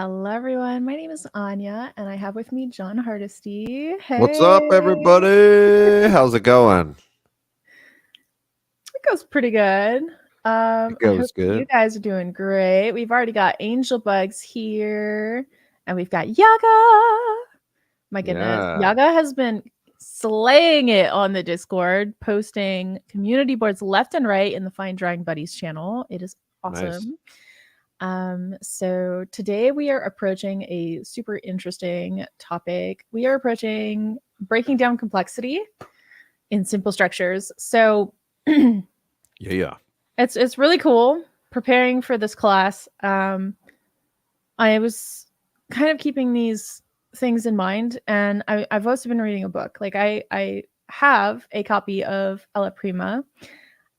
Hello, everyone. My name is Anya, and I have with me John Hardesty. What's up, Hey, everybody? How's it going? it goes pretty good. It I hope goes you good. guys are doing great. We've already got Angel Bugs here, and we've got Yaga. My goodness, Yeah. Yaga has been slaying it on the Discord, posting community boards left and right in the Fine Drawing Buddies channel. It is Nice. awesome. So today we are approaching a super interesting topic. We are approaching breaking down complexity in simple structures. So Yeah. it's really cool preparing for this class. I was kind of keeping these things in mind, and I've also been reading a book. Like I have a copy of Ella Prima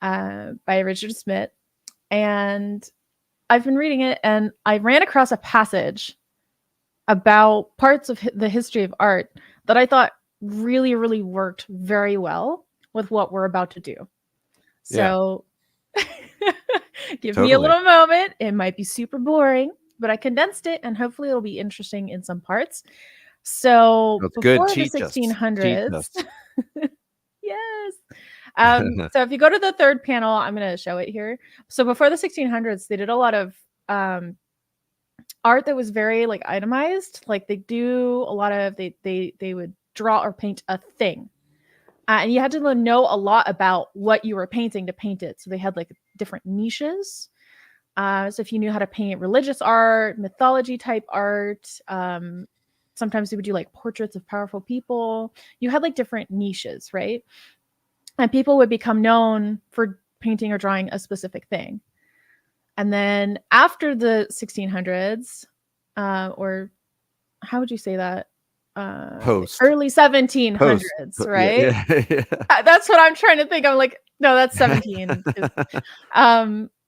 by Richard Smith, and I've been reading it, and I ran across a passage about parts of the history of art that I thought really, really worked very well with what we're about to do. Yeah. So give me a Totally. little moment. It might be super boring, but I condensed it, and hopefully it'll be interesting in some parts. So That's good. before the Teach us. Teach 1600s, us. yes. So if you go to the third panel, I'm going to show it here. So before the 1600s, they did a lot of art that was very like itemized. Like they do a lot of they would draw or paint a thing, and you had to know a lot about what you were painting to paint it. So they had like different niches. So if you knew how to paint religious art, mythology type art, sometimes they would do like portraits of powerful people. You had like different niches, right? And people would become known for painting or drawing a specific thing. And then after the 1600s, or how would you say that? Post. Early 1700s, Post. right? Yeah. That's what I'm trying to think. I'm like, no, that's 17.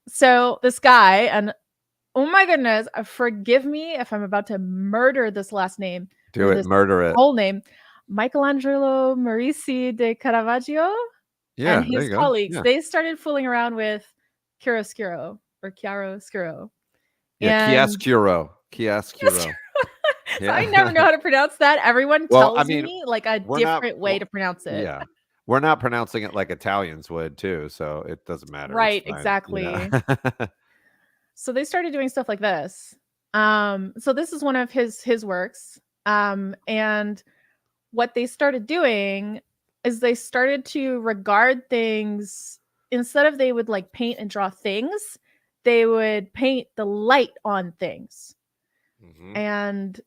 So this guy, and oh my goodness, forgive me if I'm about to murder this last name Do or it. this Murder it. whole name, Michelangelo Merici de Caravaggio and Yeah. There his you go. colleagues. Yeah. They started fooling around with chiaroscuro or chiaroscuro. Yeah. And Chiaroscuro. Chiaroscuro. so I Yeah. never know how to pronounce that. Everyone Well, I tells mean, me like a we're not. different way to pronounce it. Yeah. We're not pronouncing it like Italians would too, so it doesn't matter. It's Right, fine. exactly. So they started doing stuff like this. So this is one of his works. And what they started doing is they started to regard things, instead of they would like paint and draw things, they would paint the light on things. Mhm. And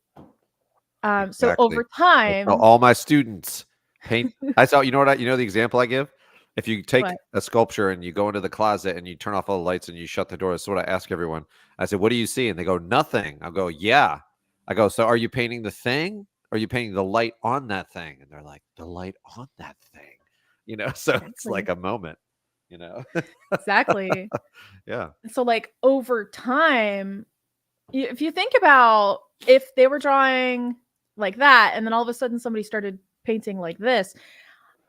so Exactly. over time, All my students paint. I saw. You know what? You know the example I give. If you take what? a sculpture and you go into the closet and you turn off all the lights and you shut the door, that's what I ask everyone. I said, "What do you see?" And they go, "Nothing." I'll go, "Yeah." I go, "So are you painting the thing? Or are you painting the light on that thing?" And they're like, "The light on that thing." So it's like Exactly. a moment. You know. Exactly. Yeah. So like over time, if you think about if they were drawing like that, and then all of a sudden somebody started painting like this,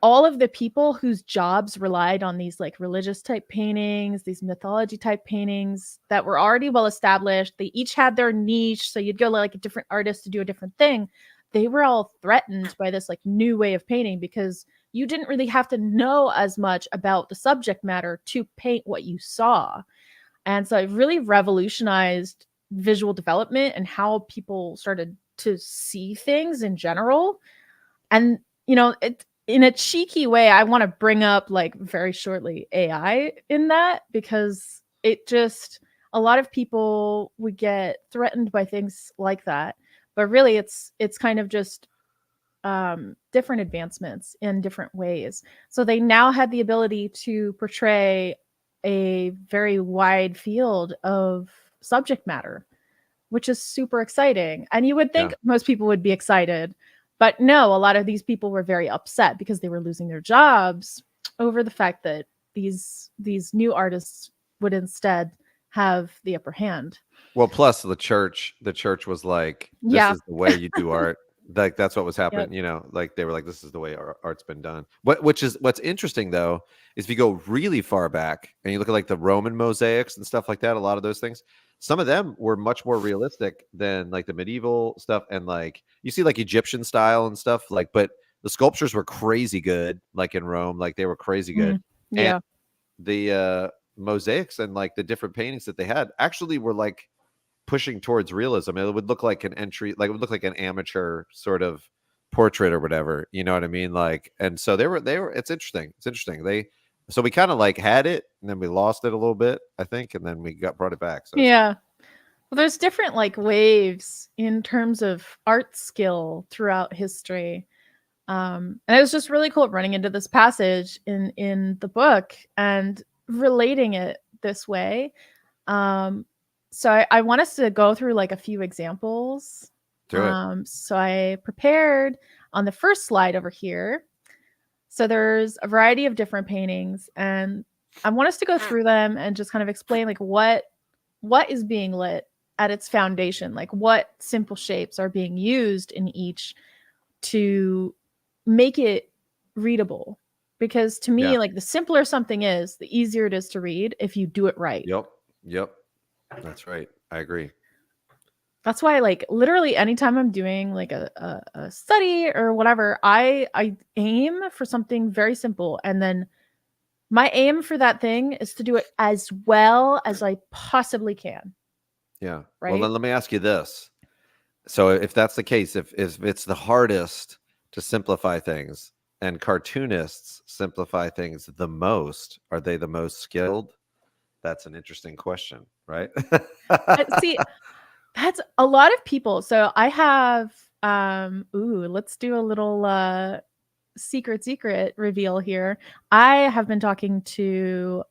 all of the people whose jobs relied on these like religious type paintings, these mythology type paintings that were already well established, they each had their niche. So you'd go like a different artist to do a different thing. They were all threatened by this like new way of painting because you didn't really have to know as much about the subject matter to paint what you saw. And so it really revolutionized visual development and how people started to see things in general. And, it in a cheeky way, I want to bring up like very shortly AI in that, because it just, a lot of people would get threatened by things like that. But really it's kind of just different advancements in different ways. So they now had the ability to portray a very wide field of subject matter, which is super exciting. And you would think Yeah. most people would be excited, but no, a lot of these people were very upset because they were losing their jobs over the fact that these new artists would instead have the upper hand. Well, plus the church was like, "This Yeah. is the way you do art." Like that's what was Yep. happening. Like they were like, "This is the way art's been done." What's interesting though is if you go really far back and you look at like the Roman mosaics and stuff like that, a lot of those things. some of them were much more realistic than like the medieval stuff, and like you see like Egyptian style and stuff, like, but the sculptures were crazy good, like in Rome, like they were crazy good. And Yeah. the mosaics and like the different paintings that they had actually were like pushing towards realism. It would look like an entry, like it would look like an amateur sort of portrait or whatever, you know what I mean? Like, and so they were it's interesting. So we kind of like had it and then we lost it a little bit, I think, and then we brought it back. So Yeah. Well, there's different like waves in terms of art skill throughout history. And it was just really cool running into this passage in the book and relating it this way. So I want us to go through like a few examples. do it. So I prepared on the first slide over here. So there's a variety of different paintings, and I want us to go through them and just kind of explain like what is being lit at its foundation, like what simple shapes are being used in each to make it readable. Because to me, Yeah. like the simpler something is, the easier it is to read if you do it right. Yep. That's right. I agree. That's why, like, literally anytime I'm doing like a study or whatever, I aim for something very simple, and then my aim for that thing is to do it as well as I possibly can. Yeah. Right. Well, then let me ask you this. So if that's the case, if it's the hardest to simplify things and cartoonists simplify things the most, are they the most skilled? That's an interesting question, right? See, that's a lot of people. So I have let's do a little secret reveal here. I have been talking to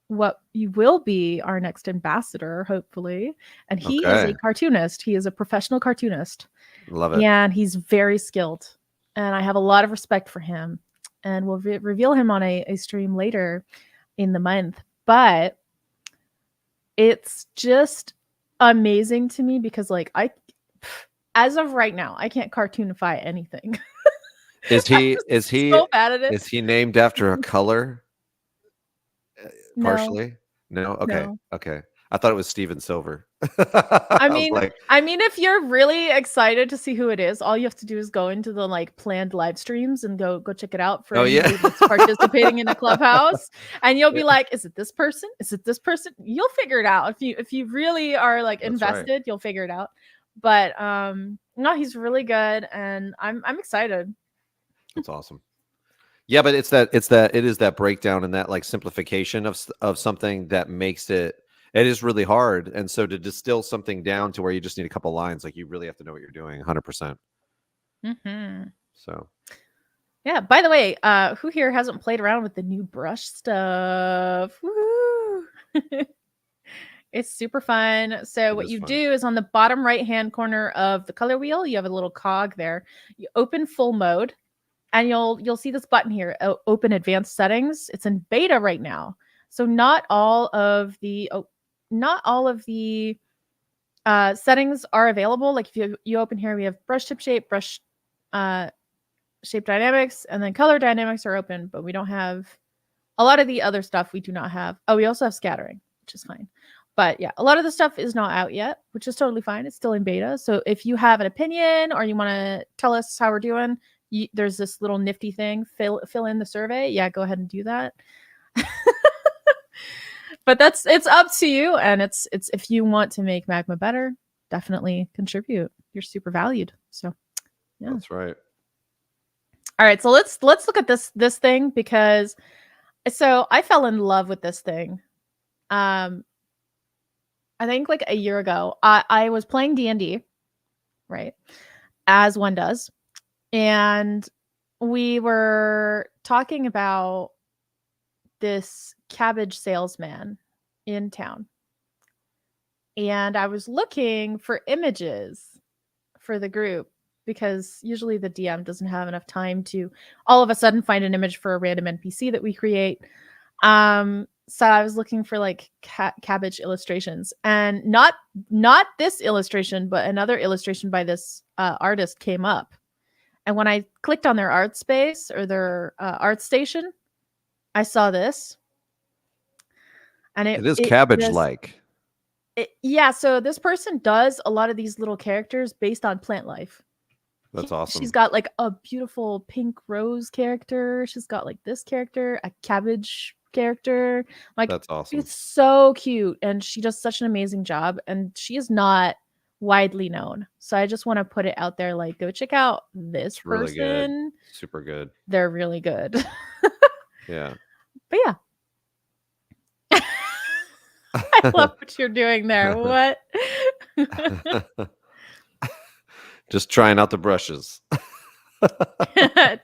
what you will be our next ambassador, hopefully, and he is a Okay. cartoonist. He is a professional cartoonist. Love it. And he's very skilled, and I have a lot of respect for him, and we'll reveal him on a stream later in the month. But it's just amazing to me because like as of right now, I can't cartoonify anything. Is he so bad at it. is he named after a color? No, Partially? No? Okay. no. Okay. I thought it was Steven Silver. I was mean, like, if you're really excited to see who it is, all you have to do is go into the like planned live streams and go check it out for oh yeah. anybody that's participating in a clubhouse, and you'll be like, is it this person? Is it this person? You'll figure it out if you really are like That's right. invested. You'll figure it out. But no, he's really good, and I'm excited. That's awesome. Yeah, but it is that breakdown and that like simplification of something that makes it is really hard. And so to distill something down to where you just need a couple lines, like you really have to know what you're doing 100%. Mm-hmm. So yeah, by the way, who here hasn't played around with the new brush stuff? Woo! It's super fun. So what you do is on the bottom right hand corner of the color wheel, you have a little cog there. You open full mode, and you'll see this button here, open advanced settings. It's in beta right now. So not all of the settings are available. Like if you open here, we have brush tip shape, brush shape dynamics, and then color dynamics are open, but we don't have a lot of the other stuff. We do not have. Oh, we also have scattering, which is fine. But yeah, a lot of the stuff is not out yet, which is totally fine. It's still in beta. So if you have an opinion or you want to tell us how we're doing, there's this little nifty thing, fill in the survey. Yeah, go ahead and do that. But it's up to you, and it's if you want to make Magma better, definitely contribute. You're super valued. So yeah, that's right. All right, so let's look at this thing, because so I fell in love with this thing. I think like a year ago, I was playing D&D, right, as one does, and we were talking about this cabbage salesman in town, and I was looking for images for the group, because usually the DM doesn't have enough time to all of a sudden find an image for a random NPC that we create. So I was looking for like cabbage illustrations, and not this illustration, but another illustration by this artist came up. And when I clicked on their Artspace or their art station, I saw this, and it is cabbage like. Yeah, so this person does a lot of these little characters based on plant life. That's awesome. She's got like a beautiful pink rose character. She's got like this character, a cabbage character. Like, That's awesome. it's so cute. And she does such an amazing job. And she is not widely known. So I just want to put it out there, like, go check out this It's really good. person. Super good. They're really good. Yeah. But yeah. I love what you're doing there. What? Just trying out the brushes.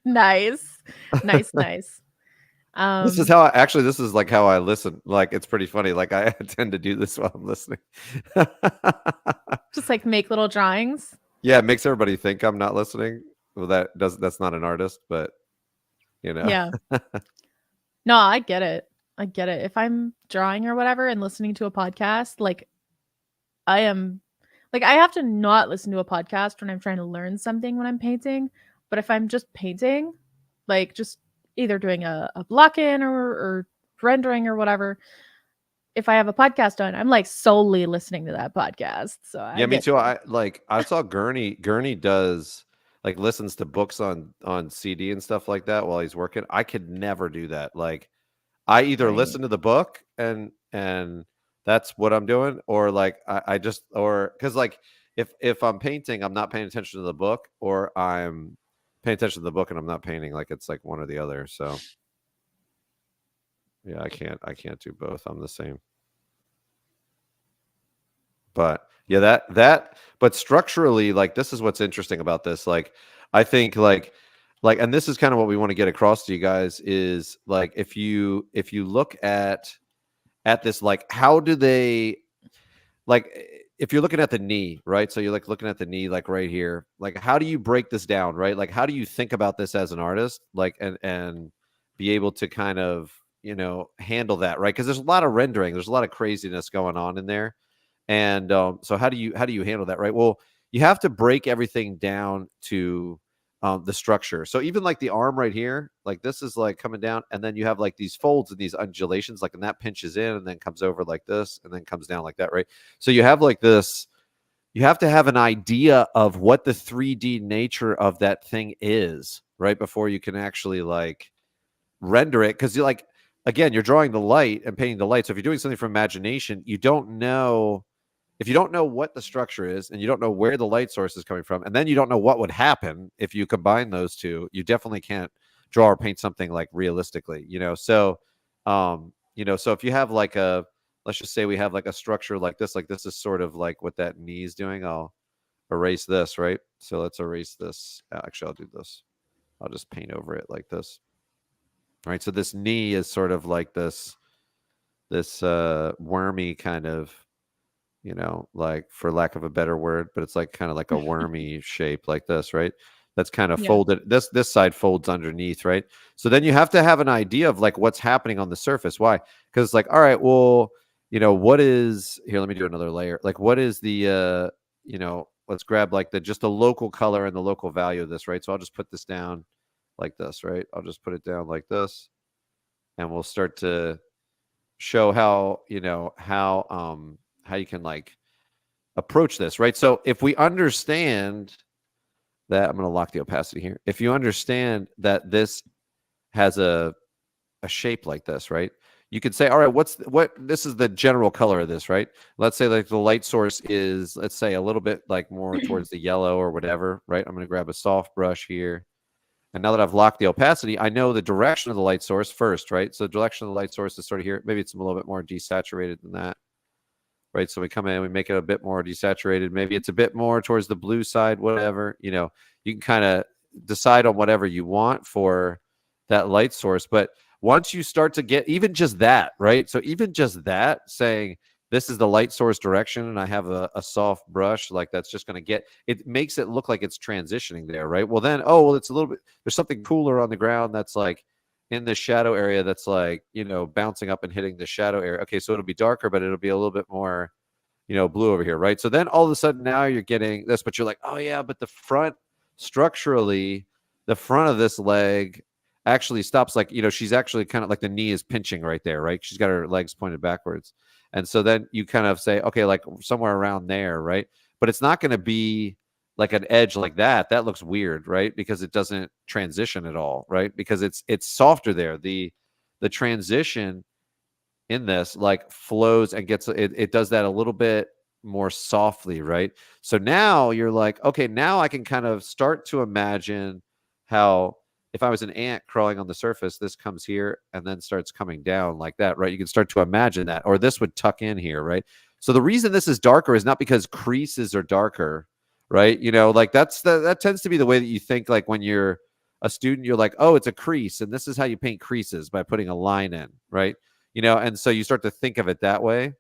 Nice. Nice. This is how this is like how I listen. Like, it's pretty funny. Like, I tend to do this while I'm listening. Just like make little drawings. Yeah, it makes everybody think I'm not listening. Well, that's not an artist, but you know. Yeah. No, I get it. If I'm drawing or whatever and listening to a podcast, like, I have to not listen to a podcast when I'm trying to learn something when I'm painting. But if I'm just painting, like just either doing a block in or rendering or whatever, if I have a podcast on, I'm like solely listening to that podcast. So Yeah, me too. I saw Gurney does like listens to books on CD and stuff like that while he's working. I could never do that. Like, I either listen to the book and that's what I'm doing, or like I just, or because like if I'm painting, I'm not paying attention to the book, or I'm paying attention to the book and I'm not painting. Like, it's like one or the other. So yeah, I can't do both. I'm the same. But yeah, but structurally, like, this is what's interesting about this. Like, I think like, and this is kind of what we want to get across to you guys is like, if you look at this, like, how do they, like, if you're looking at the knee, right? So you're like looking at the knee, like right here, like, how do you break this down, right? Like, how do you think about this as an artist, like, and be able to kind of, handle that, right? Because there's a lot of rendering, there's a lot of craziness going on in there. And so how do you handle that, right? Well, you have to break everything down to the structure. So even like the arm right here, like this is like coming down, and then you have like these folds and these undulations, like, and that pinches in and then comes over like this and then comes down like that, right? So you have like this, you have to have an idea of what the 3D nature of that thing is, right? Before you can actually like render it. Because you're like, again, you're drawing the light and painting the light. So if you're doing something from imagination, you don't know. If you don't know what the structure is and you don't know where the light source is coming from, and then you don't know what would happen if you combine those two, you definitely can't draw or paint something like realistically, So, so if you have like let's just say we have like a structure like this is sort of like what that knee is doing. I'll erase this, right? So let's erase this. Actually, I'll do this. I'll just paint over it like this. All right. So this knee is sort of like this wormy kind of, like, for lack of a better word, but it's like kind of like a wormy shape like this, right? That's kind of folded. This side folds underneath, right? So then you have to have an idea of like what's happening on the surface. Why? Because it's like, all right, well, what is here? Let me do another layer. Like, what is the let's grab like just the local color and the local value of this, right? So I'll just put this down like this, right? I'll just put it down like this, and we'll start to show how how you can like approach this, right? So if we understand that, I'm going to lock the opacity here. If you understand that this has a shape like this, right? You could say, all right, this is the general color of this, right? Let's say like the light source is, let's say, a little bit like more towards the yellow or whatever, right? I'm going to grab a soft brush here. And now that I've locked the opacity, I know the direction of the light source first, right? So the direction of the light source is sort of here. Maybe it's a little bit more desaturated than that. Right. So we come in, we make it a bit more desaturated. Maybe it's a bit more towards the blue side, whatever, you can kind of decide on whatever you want for that light source. But once you start to get even just that, right? So even just that, saying this is the light source direction and I have a soft brush, like that's just going to get, it makes it look like it's transitioning there, right? Well, then, it's a little bit, there's something cooler on the ground that's like in the shadow area that's like, bouncing up and hitting the shadow area. Okay, so it'll be darker, but it'll be a little bit more, blue over here, right? So then all of a sudden now you're getting this, but you're like, oh yeah, but the front, structurally, the front of this leg actually stops, like, she's actually kind of like the knee is pinching right there, right? She's got her legs pointed backwards. And so then you kind of say, okay, like somewhere around there, right? But it's not going to be like an edge like that. That looks weird, right? Because it doesn't transition at all, right? Because it's softer there. The transition in this like flows and it does that a little bit more softly, right? So now you're like, okay, now I can kind of start to imagine how, if I was an ant crawling on the surface, this comes here and then starts coming down like that, right? You can start to imagine that, or this would tuck in here, right? So the reason this is darker is not because creases are darker, right? Like that tends to be the way that you think. Like when you're a student, you're like, oh, it's a crease, and this is how you paint creases, by putting a line in, right? And so you start to think of it that way.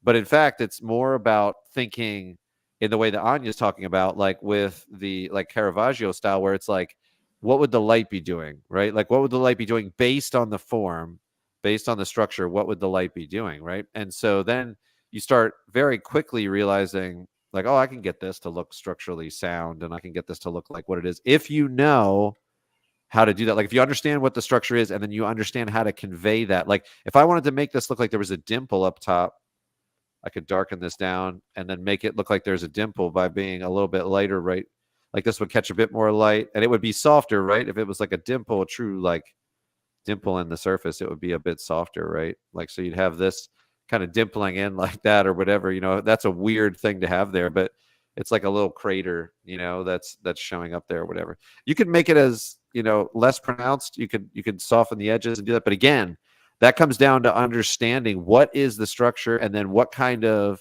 But in fact, it's more about thinking in the way that Anya's talking about, like with the like Caravaggio style, where it's like, what would the light be doing, right? Like, what would the light be doing based on the form, based on the structure? What would the light be doing, right? And so then you start very quickly realizing, like, oh, I can get this to look structurally sound, and I can get this to look like what it is, if you know how to do that. Like if you understand what the structure is, and then you understand how to convey that. Like if I wanted to make this look like there was a dimple up top, I could darken this down and then make it look like there's a dimple by being a little bit lighter, right? Like this would catch a bit more light, and it would be softer, right? If it was like a dimple, a true like dimple in the surface, it would be a bit softer, right? Like, so you'd have this kind of dimpling in like that or whatever, that's a weird thing to have there, but it's like a little crater, that's showing up there or whatever. You could make it as, less pronounced. You could soften the edges and do that. But again, that comes down to understanding what is the structure, and then what kind of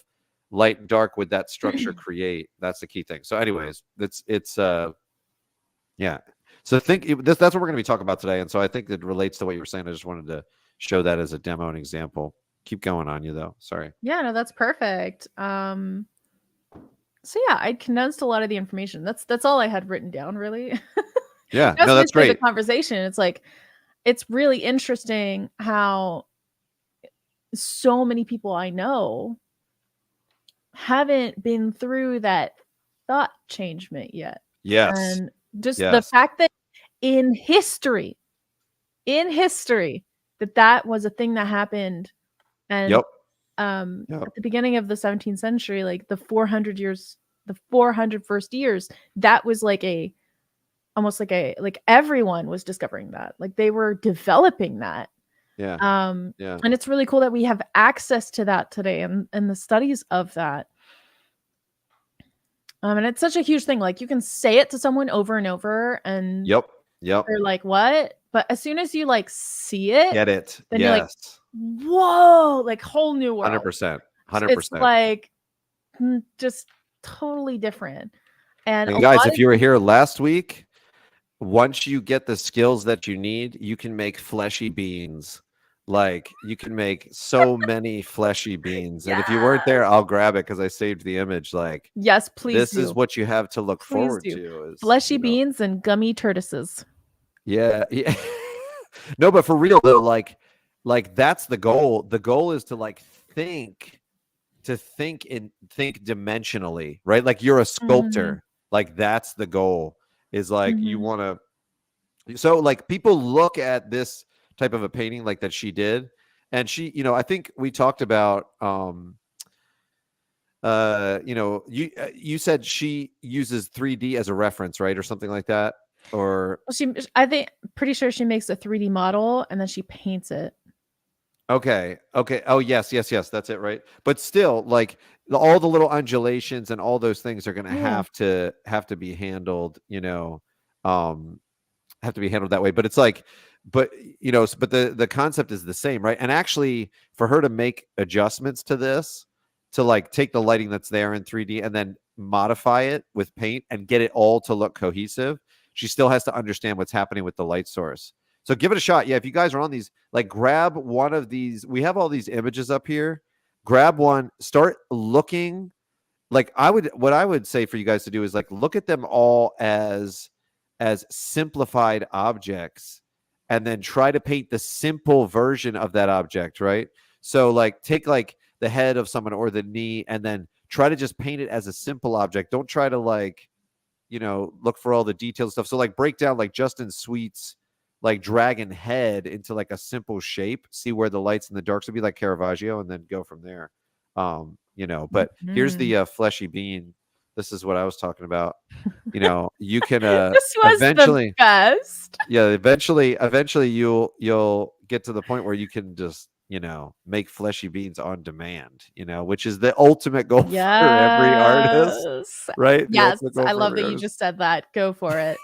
light and dark would that structure create. That's the key thing. So anyways, it's yeah. So that's what we're going to be talking about today. And so I think it relates to what you were saying. I just wanted to show that as a demo and example. Keep going on you though. Sorry. Yeah, no, that's perfect. So yeah, I condensed a lot of the information. That's all I had written down, really. Yeah, no, that's great. The conversation. It's like, it's really interesting how so many people I know haven't been through that thought changement yet. Yes. And just the fact that in history, that was a thing that happened. And at the beginning of the 17th century, like the 400 years, the 400 first years, that was like almost like everyone was discovering that, like they were developing that. And it's really cool that we have access to that today, and the studies of that. And it's such a huge thing. Like you can say it to someone over and over, and they're like, what? But as soon as you like see it, get it, then you're like, whoa, like whole new world. 100%. It's like just totally different. And guys, if you were here last week, once you get the skills that you need, you can make fleshy beans. Like you can make so many fleshy beans. And if you weren't there, I'll grab it because I saved the image. Like, yes, please. This is what you have to look forward to. Is, fleshy beans and gummy tortoises. Yeah. No, but for real though, like that's the goal. The goal is to like think dimensionally, right? Like you're a sculptor. Like that's the goal. Is like you want to. So like people look at this type of a painting like that she did, and she, I think we talked about you said she uses 3D as a reference, right, or something like that, or pretty sure she makes a 3D model and then she paints it. Okay. Oh yes, that's it, right? But still, like all the little undulations and all those things are going to have to be handled, have to be handled that way. But it's like, but the concept is the same, right? And actually, for her to make adjustments to this, to like take the lighting that's there in 3D and then modify it with paint and get it all to look cohesive, she still has to understand what's happening with the light source. So give it a shot. Yeah, if you guys are on these, like grab one of these. We have all these images up here. Grab one, start looking. Like what I would say for you guys to do is like look at them all as simplified objects, and then try to paint the simple version of that object, right? So like take like the head of someone or the knee, and then try to just paint it as a simple object. Don't try to like, look for all the detailed stuff. So like break down like Justin Sweet's like dragon head into like a simple shape, see where the lights and the darks would be, like Caravaggio, and then go from there. But here's Mhm. the fleshy bean. This is what I was talking about. You can This was the eventually, best. yeah, eventually you'll get to the point where you can just make fleshy beans on demand, which is the ultimate goal for every artist, Yes. right? The Yes, ultimate goal I for love every that you artist. just said that. Go for it.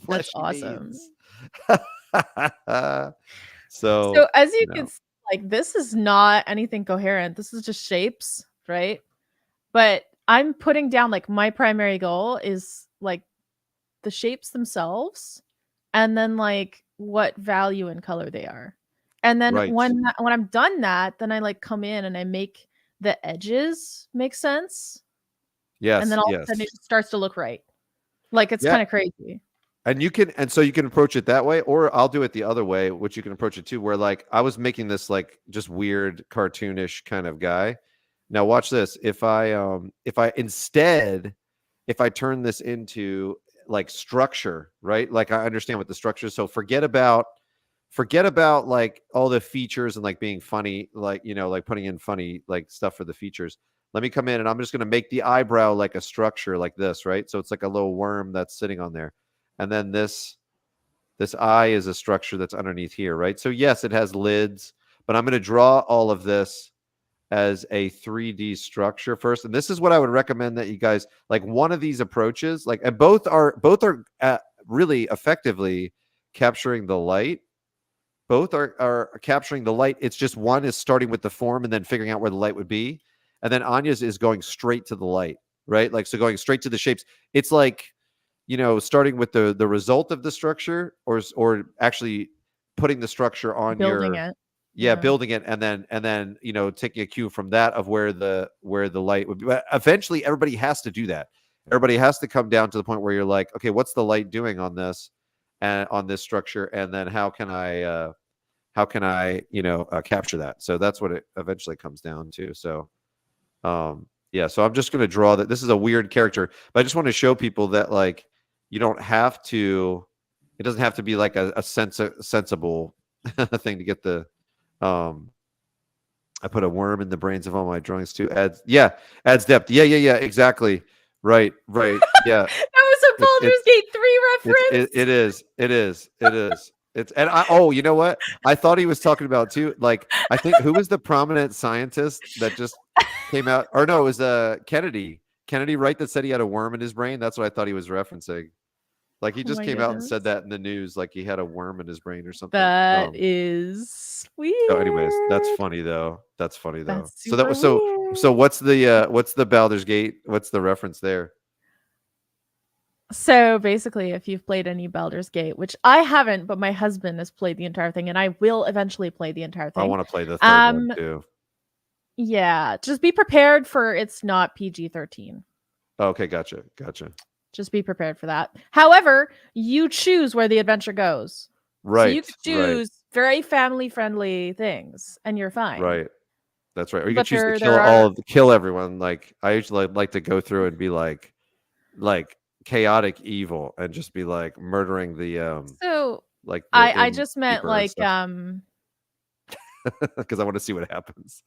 That's Fleshy awesome. beans. So So as you you can know see, like this is not anything coherent. This is just shapes, right? But I'm putting down like my primary goal is like the shapes themselves and then like what value and color they are. And then right. when I'm done that, then I like come in and I make the edges make sense. And Yes, then all of a sudden it yes. just starts to look right. Like it's Yeah. kind of crazy. And so you can approach it that way, or I'll do it the other way, which you can approach it too, where like I was making this like just weird cartoonish kind of guy. Now watch this. If I turn this into like structure, right? Like I understand what the structure is. So forget about like all the features and like being funny, like like putting in funny like stuff for the features. Let me come in and I'm just gonna make the eyebrow like a structure like this, right? So it's like a little worm that's sitting on there. And then this eye is a structure that's underneath here, right? So yes, it has lids, but I'm going to draw all of this as a 3D structure first. And this is what I would recommend that you guys like one of these approaches, like, and both are really effectively capturing the light. Both are capturing the light. It's just one is starting with the form and then figuring out where the light would be. And then Anya's is going straight to the light, right? Like, so going straight to the shapes. It's like, starting with the result of the structure, or actually putting the structure on Building your, it. yeah, Yeah. building it, and then taking a cue from that of where the light would be. But eventually everybody has to do that. Everybody has to come down to the point where you're like, okay, what's the light doing on this and on this structure, and then how can I capture that? So that's what it eventually comes down to. So yeah, so I'm just going to draw that. This is a weird character, but I just want to show people that like you don't have to. It doesn't have to be like a sensible thing to get the. Um, I put a worm in the brains of all my drawings too. Adds depth. Yeah, exactly. Right. Yeah, That was a it's Baldur's it's Gate 3 it reference. is. It's and I oh, you know what? I thought he was talking about too. Like I think who was the prominent scientist that just came out? Or no, it was Kennedy. Kennedy, right? That said he had a worm in his brain. That's what I thought he was referencing. Like he Oh just my came out and said goodness. that in the news, like he had a worm in his brain or something. That is So, anyways, that's weird. funny though. That's funny though. That's So that super was so. weird. What's the Baldur's Gate? What's the reference there? So basically, if you've played any Baldur's Gate, which I haven't, but my husband has played the entire thing, and I will eventually play the entire I thing. want to play the third one Um, too. yeah, just be prepared for it's not PG-13. Okay, gotcha. Just be prepared for that. However, you choose where the adventure goes. So you Right, could right. choose very family-friendly things, and you're fine. Right. That's right. Or you could But choose to there are kill everyone. Like I usually like to go through and be like chaotic evil and just be like murdering the so like the I just meant innkeeper and like stuff because I want to see what happens.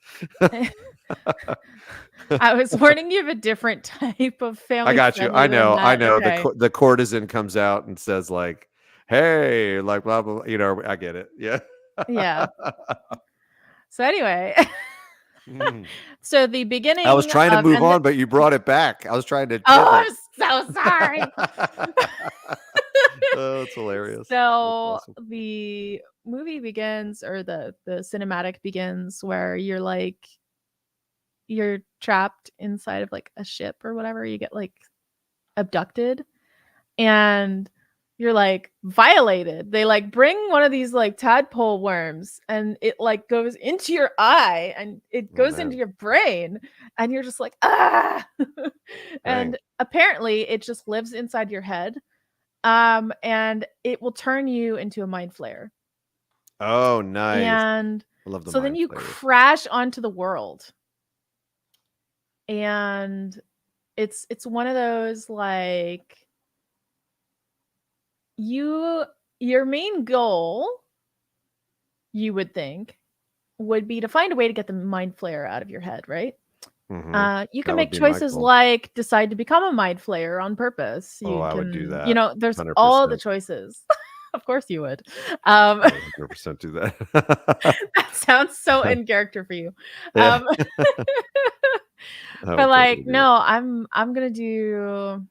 I was warning you of a different type of I family got you. friendly than I that. know. Okay. The courtesan comes out and says like, "Hey," like blah blah. I get it. Yeah. Yeah. So anyway, Mm. so the I was beginning trying to of move and the, on, but you brought it back. I was trying to oh, pivot. I'm so sorry. Oh, it's hilarious. That's So awesome. the movie begins, or the cinematic begins, where you're trapped inside of like a ship or whatever. You get like abducted, and you're like violated. They like bring one of these like tadpole worms, and it like goes into your eye and it Oh goes into man, your brain, and you're just like ah. dang. And apparently it just lives inside your head, and it will turn you into a mind flayer. Oh, nice. And I love the so then mind you flayers. crash onto the world, and it's one of those like you your main goal, you would think, would be to find a way to get the mind flayer out of your head, right? You can That would make be my choices goal. like decide to become a mind flayer on purpose. Oh, You I would do can, that. there's all the 100%. choices. Of course you would. I would 100% do that. That sounds so in character for you. Yeah. Um, I but would like, totally do no, I'm gonna do.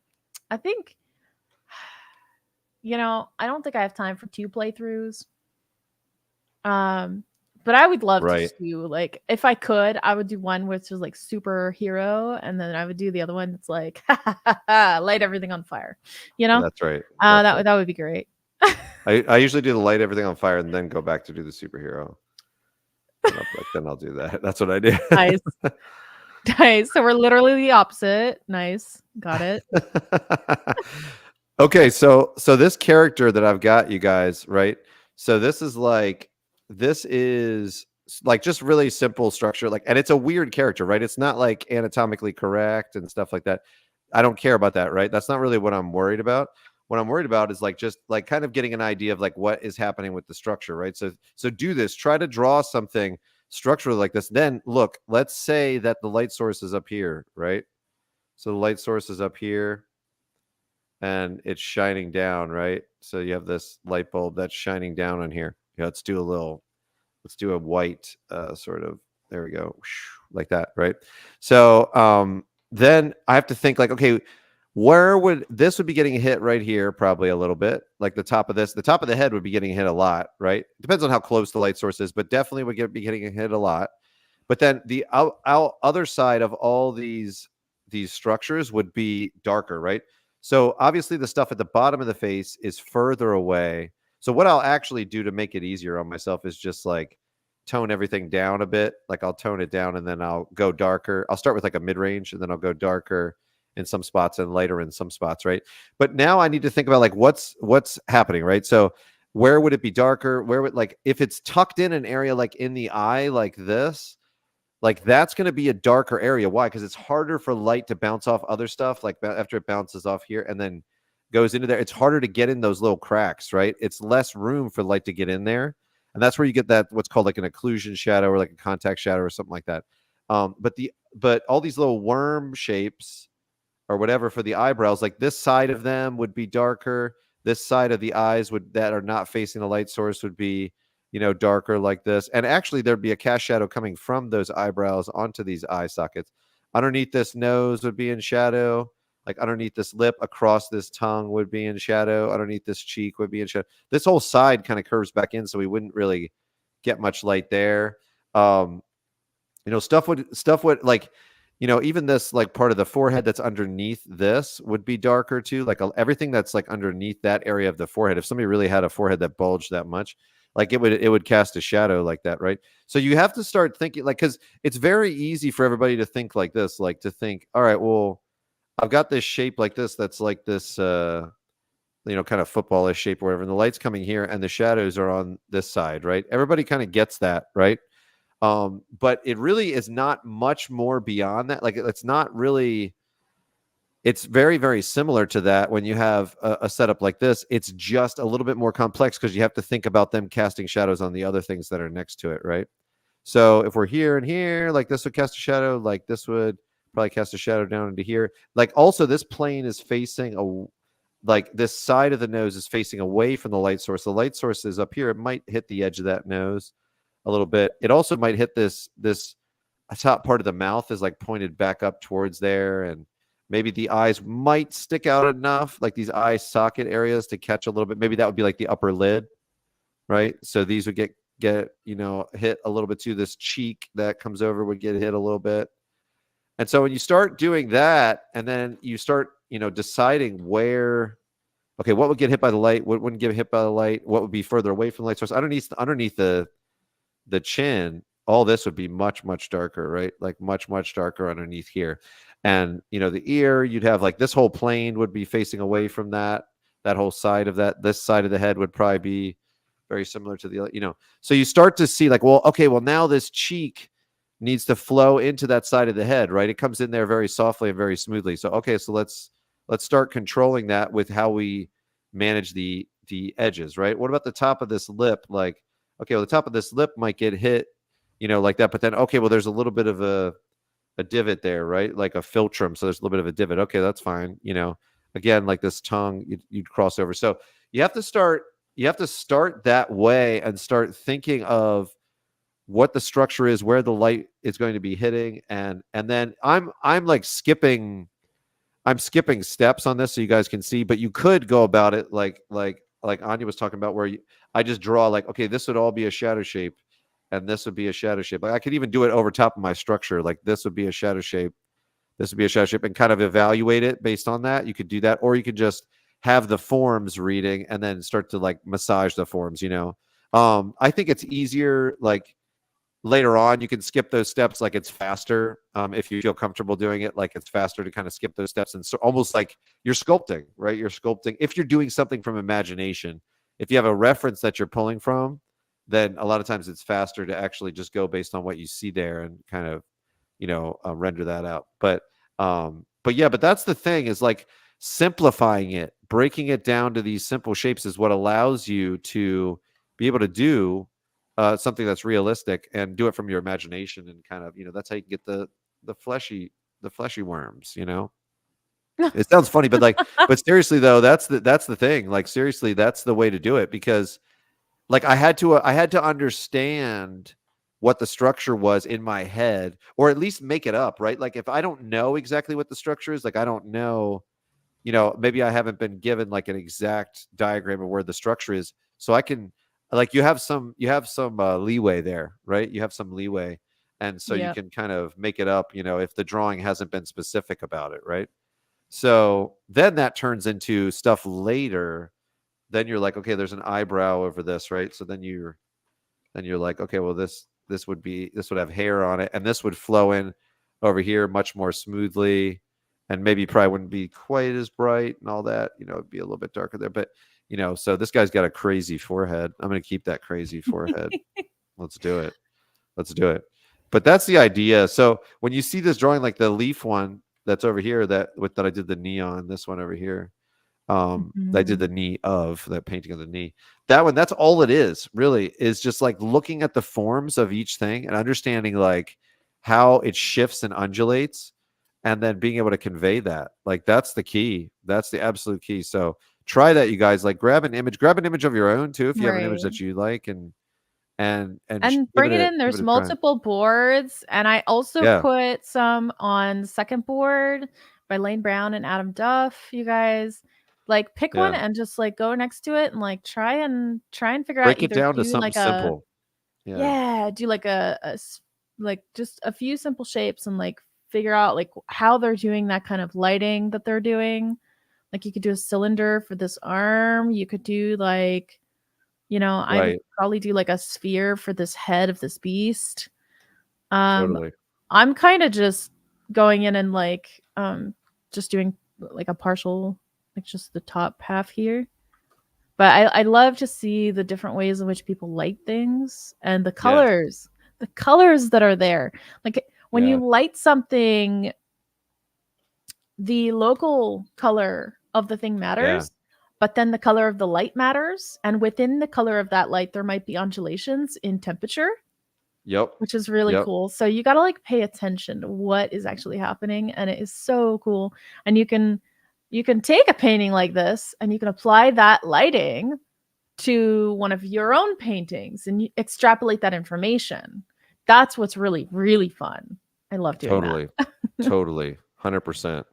I think, I don't think I have time for 2 playthroughs. But I would love to Right. just do like, if I could, I would do one which is like superhero, and then I would do the other one that's like light everything on fire. You know, That's right. That's right. that would be great. I usually do the light everything on fire and then go back to do the superhero. Then I'll do that. That's what I do. Nice, nice. So we're literally the opposite. Nice, got it. Okay, so this character that I've got, you guys, right? So this is just really simple structure, like, and it's a weird character, right? It's not like anatomically correct and stuff like that. I don't care about that, right? That's not really what I'm worried about. What I'm worried about is like just like kind of getting an idea of like what is happening with the structure, right? So do this, try to draw something structurally like this. Then look, let's say that the light source is up here, right? So the light source is up here and it's shining down, right? So you have this light bulb that's shining down on here. Let's do a white sort of, there we go, like that, right? So then I have to think like, okay, where would this be getting hit? Right here, probably a little bit, like the top of the head would be getting hit a lot, right? Depends on how close the light source is, but definitely would be getting hit a lot. But then the other side of all these structures would be darker, right? So obviously the stuff at the bottom of the face is further away. So what I'll actually do to make it easier on myself is just like tone everything down a bit. Like I'll tone it down and then I'll go darker. I'll start with like a mid-range and then I'll go darker in some spots and lighter in some spots, right? But now I need to think about like what's happening, right? So where would it be darker? Where would, like, if it's tucked in an area like in the eye like this, like that's going to be a darker area. Why? Because it's harder for light to bounce off other stuff. Like after it bounces off here and then goes into there, it's harder to get in those little cracks, right? It's less room for light to get in there. And that's where you get that what's called like an occlusion shadow or like a contact shadow or something like that. But all these little worm shapes or whatever for the eyebrows, like this side of them would be darker. This side of the eyes that are not facing the light source would be, darker like this. And actually there'd be a cast shadow coming from those eyebrows onto these eye sockets. Underneath this nose would be in shadow. Like underneath this lip, across this tongue would be in shadow. Underneath this cheek would be in shadow. This whole side kind of curves back in, so we wouldn't really get much light there. Stuff would like, even this like part of the forehead that's underneath this would be darker too. Like everything that's like underneath that area of the forehead. If somebody really had a forehead that bulged that much, like it would cast a shadow like that, right? So you have to start thinking like, because it's very easy for everybody to think like this, like to think, all right, well, I've got this shape like this that's like this kind of footballish shape or whatever, and the light's coming here and the shadows are on this side, right? Everybody kind of gets that, right? But it really is not much more beyond that. Like it's not really, it's very, very similar to that when you have a setup like this. It's just a little bit more complex because you have to think about them casting shadows on the other things that are next to it, right? So if we're here and here, like this would cast a shadow, like this would probably cast a shadow down into here. Like also this plane is facing like this side of the nose is facing away from the light source. The light source is up here. It might hit the edge of that nose a little bit. It also might hit this top part of the mouth is like pointed back up towards there, and maybe the eyes might stick out enough, like these eye socket areas, to catch a little bit. Maybe that would be like the upper lid, right? So these would get hit a little bit too. This cheek that comes over would get hit a little bit. And so when you start doing that, and then you start deciding where, okay, what would get hit by the light, what wouldn't get hit by the light, what would be further away from the light source, underneath the chin, all this would be much, much darker, right? Like much, much darker underneath here. And the ear, you'd have like this whole plane would be facing away from that whole side of that. This side of the head would probably be very similar to the so you start to see like, well, okay, well, now this cheek needs to flow into that side of the head, right? It comes in there very softly and very smoothly. So okay, so let's start controlling that with how we manage the the edges, right? What about the top of this lip? Like, okay, well, the top of this lip might get hit, like that. But then, okay, well, there's a little bit of a divot there, right? Like a philtrum. So there's a little bit of a divot. Okay, that's fine. Again, like this tongue, you'd cross over. So you have to start that way and start thinking of what the structure is, where the light is going to be hitting, and then I'm skipping steps on this so you guys can see, but you could go about it like Anya was talking about, where I just draw like, okay, this would all be a shadow shape, and this would be a shadow shape. Like I could even do it over top of my structure. Like this would be a shadow shape, this would be a shadow shape, and kind of evaluate it based on that. You could do that, or you could just have the forms reading and then start to like massage the forms. I think it's easier like later on. You can skip those steps, like it's faster. If you feel comfortable doing it, like it's faster to kind of skip those steps, and so almost like you're sculpting, right? You're sculpting if you're doing something from imagination. If you have a reference that you're pulling from, then a lot of times it's faster to actually just go based on what you see there and kind of render that out. But that's the thing, is like simplifying it, breaking it down to these simple shapes is what allows you to be able to do something that's realistic and do it from your imagination, and kind of that's how you can get the fleshy worms. It sounds funny, but but seriously though, that's the thing. Like seriously, that's the way to do it, because like I had to understand what the structure was in my head, or at least make it up, right? Like if I don't know exactly what the structure is, like I don't know, maybe I haven't been given like an exact diagram of where the structure is, so I can like you have some leeway there, right? You have some leeway, and so you Yeah. can kind of make it up, if the drawing hasn't been specific about it, right? So then that turns into stuff later. Then you're like, okay, there's an eyebrow over this, right? So then you're like, okay, well this would have hair on it, and this would flow in over here much more smoothly, and maybe probably wouldn't be quite as bright and all that. It'd be a little bit darker there, but so this guy's got a crazy forehead. I'm going to keep that crazy forehead. Let's do it. But that's the idea. So when you see this drawing, like the leaf one that's over here, that I did the knee on, this one over here, I did the knee of that painting of the knee. That one, that's all it is, really, is just like looking at the forms of each thing and understanding like how it shifts and undulates, and then being able to convey that. Like that's the key. That's the absolute key. So try that, you guys. Like grab an image of your own too, if you have an image Right. that you like, and give Bring it it in. give it There's a try. multiple boards, and I also Yeah. put some on the second board by Lane Brown and Adam Duff. You guys, like pick one Yeah. and just like go next to it and like try and figure out, Break it either down to do something like a simple. Yeah. do like like just a few simple shapes, and like figure out like how they're doing that kind of lighting that they're doing. Like you could do a cylinder for this arm. You could do like, I would Right. probably do like a sphere for this head of this beast. Um, Totally. I'm kind of just going in and like just doing like a partial, like just the top half here. But I love to see the different ways in which people light things, and Yes. the colors that are there. Like when Yeah. you light something, the local color of the thing Yeah. matters, but then the color of the light matters. And within the color of that light, there might be undulations in temperature, Yep. which is really Yep. cool. So you got to like pay attention to what is actually happening. And it is so cool. And you can take a painting like this and you can apply that lighting to one of your own paintings and you extrapolate that information. That's what's really, really fun. I love doing that. Totally. Totally. 100%.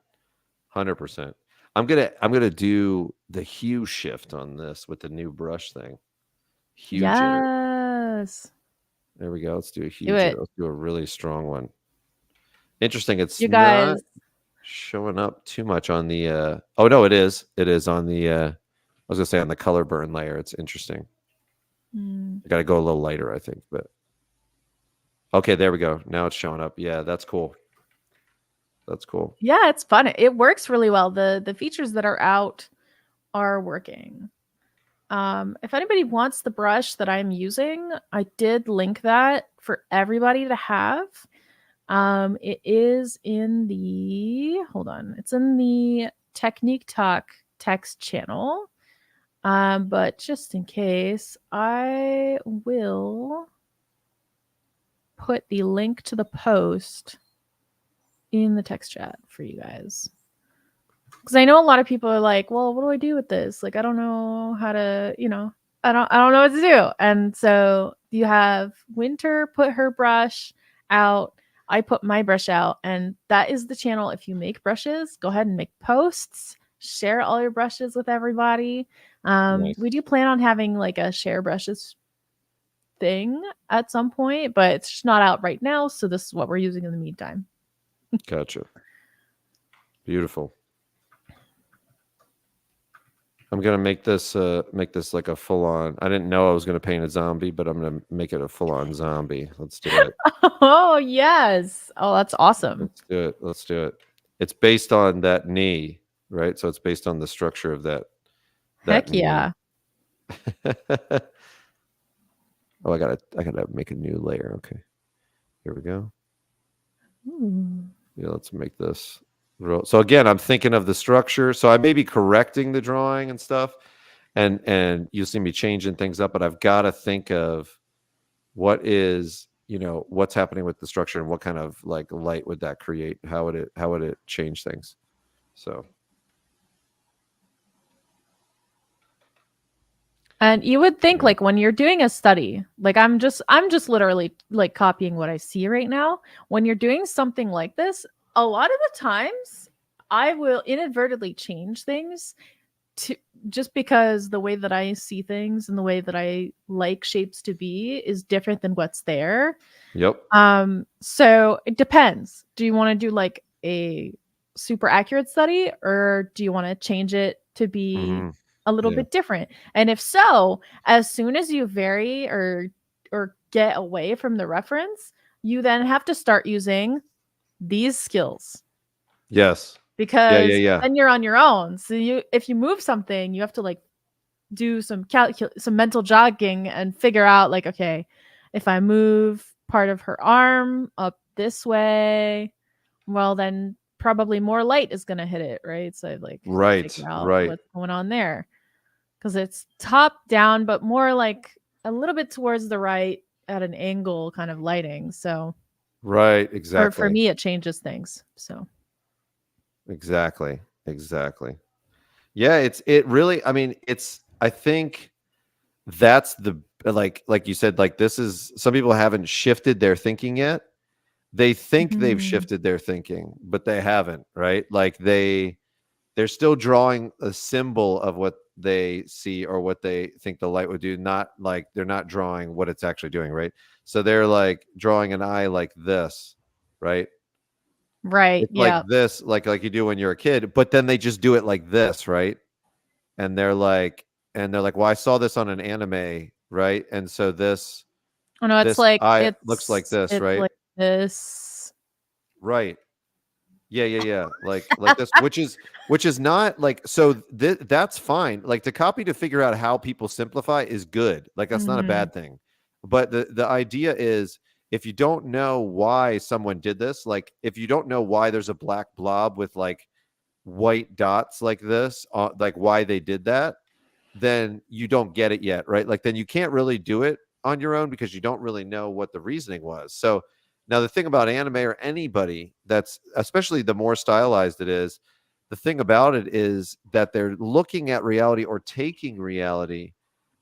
100%. I'm gonna do the hue shift on this with the new brush thing. Huger. Yes. There we go. Let's do a Do huger. it. Let's do a really strong one. Interesting. It's You not guys. showing up too much on the oh no, it is. It is on the I was gonna say on the color burn layer. It's interesting. I gotta go a little lighter, I think, but okay, there we go. Now it's showing up. Yeah, that's cool. That's cool. Yeah, it's fun. It works really well. The features that are out are working. If anybody wants the brush that I'm using, I did link that for everybody to have. It is in the it's in the Technique Talk text channel. But just in case, I will put the link to the post in the text chat for you guys. Because I know a lot of people are like, well, what do I do with this? Like, I don't know how to, I don't know what to do. And so you have Winter put her brush out. I put my brush out, and that is the channel. If you make brushes, go ahead and make posts, share all your brushes with everybody. Nice. We do plan on having like a share brushes thing at some point, but it's just not out right now. So this is what we're using in the meantime. Gotcha. Beautiful. I'm gonna make this like a full on. I didn't know I was gonna paint a zombie, but I'm gonna make it a full on zombie. Let's do it. Oh yes. Oh, that's awesome. Let's do it. Let's do it. It's based on that knee, right? So it's based on the structure of that. Heck yeah. Oh, I gotta make a new layer. Okay, here we go. Ooh. Yeah, let's make this. So again, I'm thinking of the structure. So I may be correcting the drawing and stuff, and you'll see me changing things up. But I've got to think of what is, what's happening with the structure and what kind of like light would that create? How would it change things? So. And you would think like when you're doing a study, like I'm just literally like copying what I see right now. When you're doing something like this, a lot of the times I will inadvertently change things to just because the way that I see things and the way that I like shapes to be is different than what's there. Yep. So it depends. Do you want to do like a super accurate study, or do you want to change it to be a little bit different? And if so, as soon as you vary or get away from the reference, you then have to start using these skills. Yes. Because then you're on your own. So if you move something, you have to like do some mental jogging and figure out like, okay, if I move part of her arm up this way, well then probably more light is gonna hit it, right? So like figure out what's going on there. Because it's top down, but more like a little bit towards the right at an angle kind of lighting. So exactly. For me, it changes things. So exactly. Yeah, it really, I mean, I think that's the like you said, like this is, some people haven't shifted their thinking yet. They think they've shifted their thinking, but they haven't, right? Like they're still drawing a symbol of what they see or what they think the light would do, not like they're not drawing what it's actually doing, right? So they're like drawing an eye like this, right? Right. It's like this, like you do when you're a kid, but then they just do it like this, right? And they're like, well, I saw this on an anime, right? And so this, oh no, it's like it looks like this, right? Like this, right? Yeah. Like this, which is not like, so that's fine. Like to copy to figure out how people simplify is good. Like that's not a bad thing. But the idea is, if you don't know why someone did this, like if you don't know why there's a black blob with like white dots like this, like why they did that, then you don't get it yet, right? Like then you can't really do it on your own because you don't really know what the reasoning was. So now the thing about anime or anybody that's, especially the more stylized it is, the thing about it is that they're looking at reality or taking reality,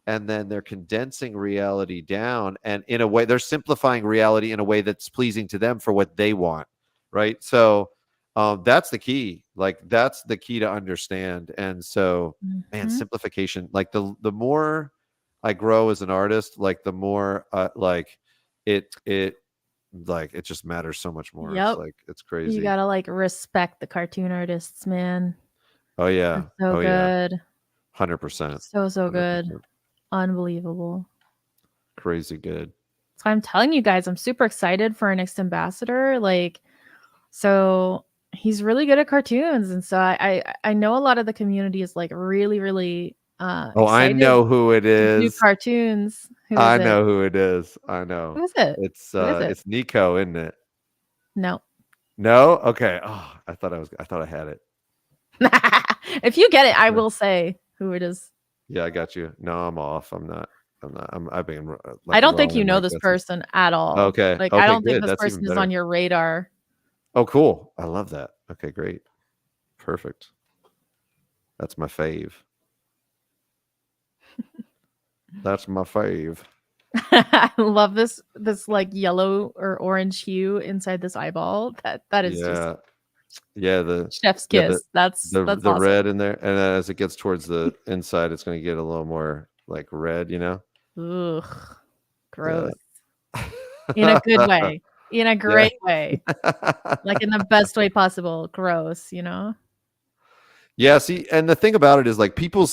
and then they're condensing reality down, and in a way they're simplifying reality in a way that's pleasing to them for what they want, right? So that's the key. Like that's the key to understand. And so man, simplification, like the more I grow as an artist, like the more like it just matters so much more. Yep. It's like, it's crazy. You gotta like respect the cartoon artists, man. Oh yeah. They're so good. 100%. So good. 100%. Unbelievable. Crazy good. So I'm telling you guys, I'm super excited for our next ambassador. Like, so he's really good at cartoons, and so I know a lot of the community is like really I know who it is. New cartoons. I know who it is. I know. Who is it? It's Nico, isn't it? No. Okay. Oh, I thought I had it. If you get it, I will say who it is. Yeah, I got you. No, I'm off. I'm not. I've been I like don't think you wrong know like this this. person at all. Okay. Like, I Okay. don't think Good. this That's even person is on better. your radar. Oh, cool. I love that. Okay, great. Perfect. That's my fave. That's my fave. I love this like yellow or orange hue inside this eyeball. That is just Yeah. Yeah. chef's Yeah. kiss. That's The awesome. red in there, and then as it gets towards the inside, it's going to get a little more like red. Ugh, Yeah. gross. In a good way. In a Yeah. great way. Like in the best way possible. Gross, you know? Yeah, see, and the thing about it is like people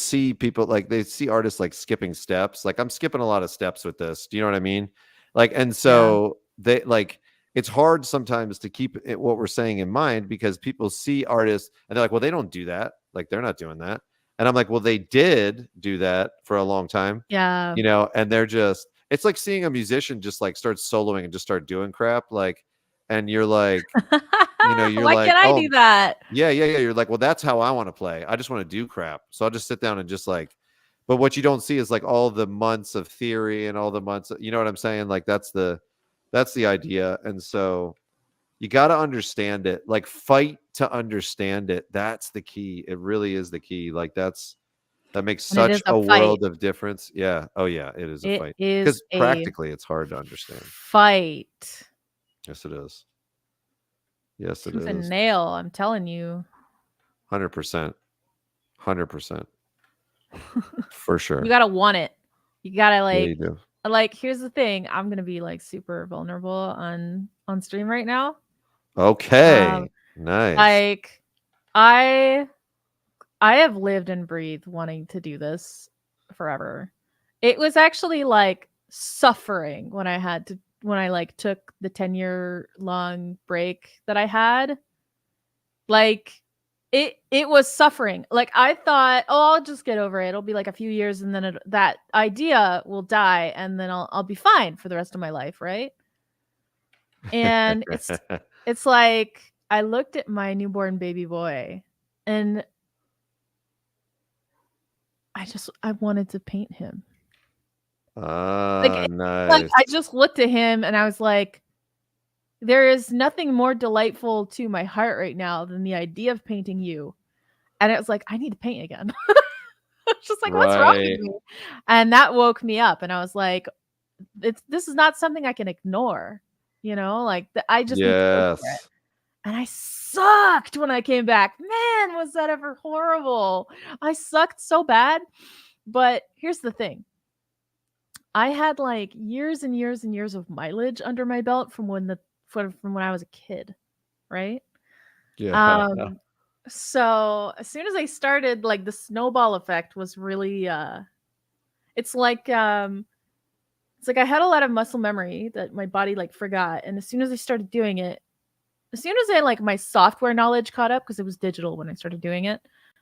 like they see artists like skipping steps. Like I'm skipping a lot of steps with this. Do you know what I mean? Like, and Yeah. so they like it's hard sometimes to keep what we're saying in mind because people see artists and they're like, well, they don't do that. Like they're not doing that. And I'm like, well, they did do that for a long time, Yeah. and they're just it's like seeing a musician just like start soloing and just start doing crap. Like, and you're like, you're Why like, can't I oh, do that? yeah, yeah, yeah. You're like, well, that's how I want to play. I just want to do crap. So I'll just sit down and just like, but what you don't see is like all the months of theory and all the months, you know what I'm saying? Like that's the idea. And so you got to understand it, like fight to understand it. That's the key. It really is the key. Like that makes And it is such a a fight. world of difference. Yeah. Oh yeah, it is a It fight is because a practically it's hard to understand. fight. Yes, it is. Yes, it Tooth and is. nail, I'm telling you. 100%. 100%. For sure. You gotta want it. You gotta Yeah, you do. here's the thing. I'm gonna be like super vulnerable on stream right now. Okay. Nice. Like I have lived and breathed wanting to do this forever. It was actually like suffering when I like took the 10-year long break that I had. Like it was suffering. Like I thought, oh, I'll just get over it. It'll be like a few years and then that idea will die and then I'll be fine for the rest of my life, right? And it's like I looked at my newborn baby boy and I wanted to paint him. Like Nice. I just looked at him and I was like, there is nothing more delightful to my heart right now than the idea of painting you. And it was like, I need to paint again. I was just like, what's wrong with Right. me? And that woke me up. And I was like, this is not something I can ignore. Like I just need to go for it. Yes. And I sucked when I came back. Man, was that ever horrible. I sucked so bad. But here's the thing. I had like years and years and years of mileage under my belt from when I was a kid, right? Yeah. So as soon as I started, like the snowball effect was really it's like I had a lot of muscle memory that my body like forgot. And as soon as I started doing it, as soon as I like my software knowledge caught up, because it was digital when I started doing it,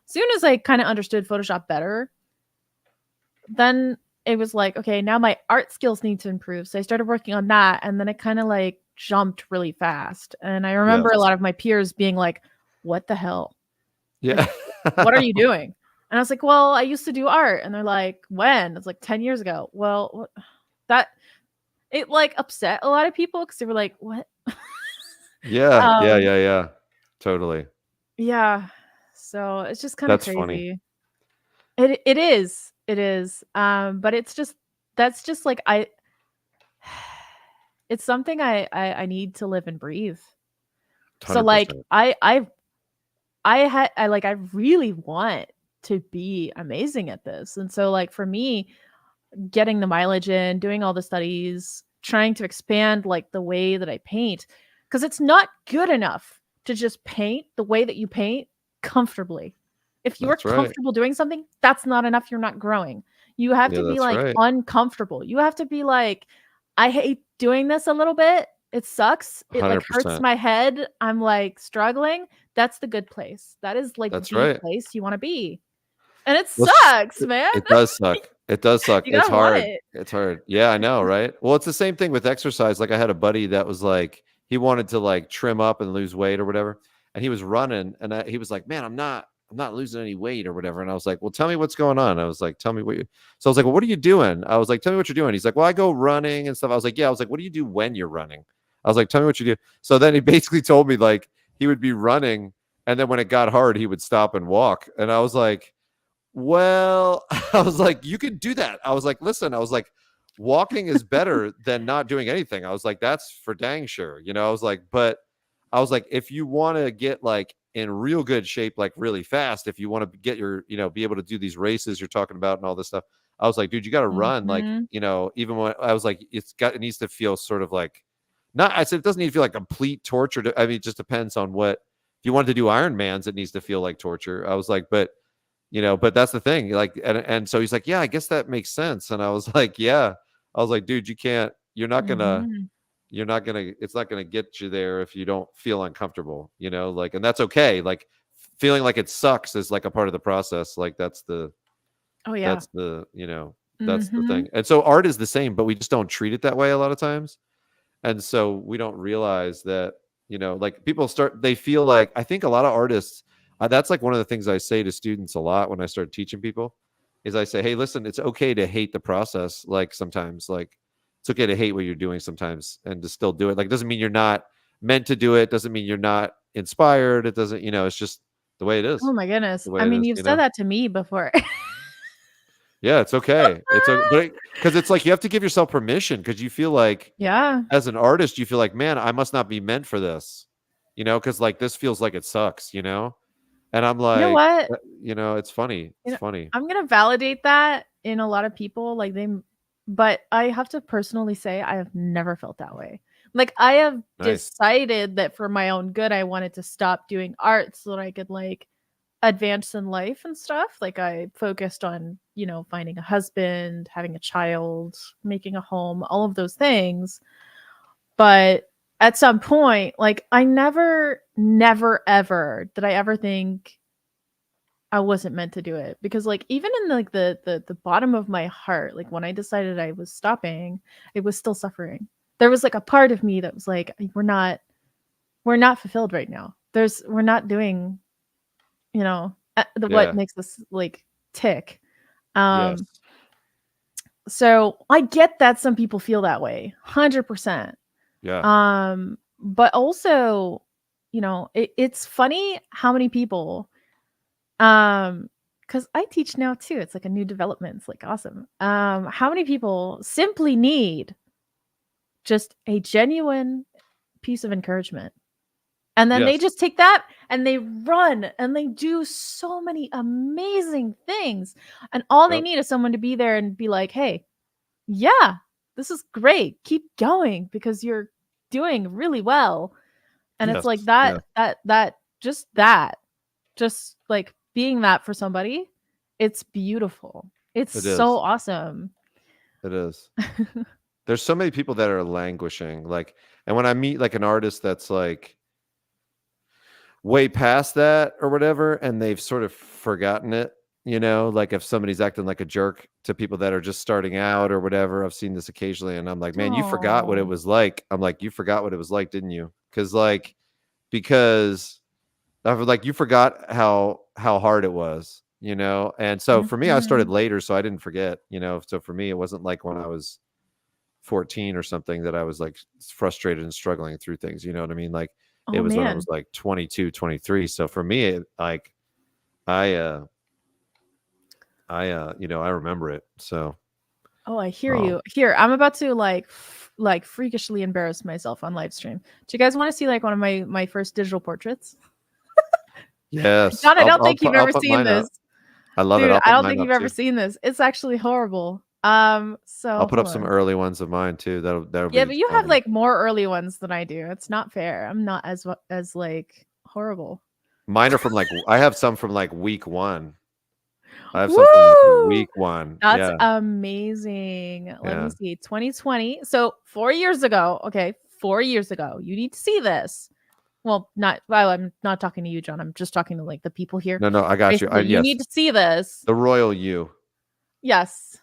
as soon as I kind of understood Photoshop better, then it was like, okay, now my art skills need to improve. So I started working on that. And then it kind of like jumped really fast. And I remember a Yes. lot of my peers being like, what the hell? Yeah. What are you doing? And I was like, well, I used to do art. And they're like, when? It's like 10 years ago. Well, it like upset a lot of people because they were like, what? Yeah. Yeah. Totally. Yeah. So it's just kind of That's crazy. funny. It is. It is. But that's just like it's something I need to live and breathe. 100%. So like I really want to be amazing at this. And so like for me, getting the mileage in, doing all the studies, trying to expand like the way that I paint, because it's not good enough to just paint the way that you paint comfortably. If you're That's right. comfortable doing something, that's not enough. You're not growing. You have to be that's like right. uncomfortable. You have to be like, I hate doing this a little bit. It sucks. It like hurts 100%. my head. I'm like struggling. That's the good place. That is like That's the right. place you want to be. And it Well, sucks, man. It does suck. It does suck. You It's gotta want hard. it. It's hard. Yeah, I know, right? Well, it's the same thing with exercise. Like I had a buddy that was like, he wanted to like trim up and lose weight or whatever. And he was running and he was like, man, I'm not I'm not losing any weight or whatever. And I was like, well, tell me what's going on. I was like, tell me what you, so I was like, well, what are you doing? I was like, tell me what you're doing. He's like, well, I go running and stuff. I was like, yeah. I was like, what do you do when you're running? I was like, tell me what you do. So then he basically told me like he would be running, and then when it got hard, he would stop and walk. And I was like, well, I was like, you could do that. I was like, listen, I was like, walking is better than not doing anything. I was like, that's for dang sure. You know, I was like, but I was like, if you want to get like in real good shape, like really fast, if you want to get your, you know, be able to do these races you're talking about and all this stuff, I was like, dude, you got to run. Like, you know, even when I was like, it needs to feel sort of like, not, I said, it doesn't need to feel like complete torture. I mean, it just depends on what, if you wanted to do Ironmans, it needs to feel like torture. I was like, but, you know, but that's the thing. Like, and so he's like, yeah, I guess that makes sense. And I was like, yeah. I was like, dude, you can't, you're not gonna, it's not gonna get you there if you don't feel uncomfortable, you know, like, and that's okay. Like feeling like it sucks is like a part of the process. Like that's the, that's the, you know, that's the thing. And so art is the same, but we just don't treat it that way a lot of times. And so we don't realize that, you know, like people they feel like, I think a lot of artists, that's like one of the things I say to students a lot when I start teaching people is I say, hey, listen, it's okay to hate the process. Like sometimes, like it's okay to hate what you're doing sometimes and to still do it. Like, it doesn't mean you're not meant to do it. Doesn't mean you're not inspired. It doesn't, you know, it's just the way it is. Oh my goodness. I mean, you've said that to me before. Yeah, it's okay. Because it's like you have to give yourself permission, because you feel like, as an artist, you feel like, man, I must not be meant for this, you know, because like this feels like it sucks, you know. And I'm like, you know what? You know, it's funny. It's funny. I'm gonna validate that in a lot of people, like but I have to personally say I have never felt that way. Like I have decided that for my own good, I wanted to stop doing art so that I could like advance in life and stuff. Like I focused on, you know, finding a husband, having a child, making a home, all of those things. But at some point, like I never ever did I ever think I wasn't meant to do it, because like even in like the bottom of my heart, like when I decided I was stopping, it was still suffering. There was like a part of me that was like, we're not fulfilled right now. We're not doing, you know, what makes us like tick. So I get that some people feel that way, 100%. Yeah. But also, you know, it's funny how many people, because I teach now too. It's like a new development. It's like awesome. How many people simply need just a genuine piece of encouragement, and then they just take that and they run and they do so many amazing things, and all they need is someone to be there and be like, hey, yeah, this is great, keep going because you're doing really well. And it's like that just like being that for somebody, it's beautiful. It's so awesome. It is. There's so many people that are languishing, like, and when I meet like an artist that's like way past that or whatever, and they've sort of forgotten it, you know, like if somebody's acting like a jerk to people that are just starting out or whatever, I've seen this occasionally, and I'm like, man, you forgot what it was like. I'm like, you forgot what it was like, didn't you? Because I was like, you forgot how hard it was, you know. And so for me, I started later, so I didn't forget, you know. So for me, it wasn't like when I was 14 or something that I was like frustrated and struggling through things, you know what I mean? Like it was when I was like 22, 23. So for me, you know, I remember it. So I hear you. Here, I'm about to like freakishly embarrass myself on live stream. Do you guys want to see like one of my first digital portraits? Yes. John, I don't think you've ever seen this. I love it. I don't think you've ever seen this. It's actually horrible. So I'll put up some early ones of mine too. That'll yeah, but you have like more early ones than I do. It's not fair. I'm not as like horrible. Mine are from like, I have some from like week 1. I have some from week 1. That's amazing. Let me see. 2020. So 4 years ago. Okay, 4 years ago. You need to see this. Well, I'm not talking to you, John. I'm just talking to like the people here. No, I got basically, you. You need to see this. The royal you. Yes.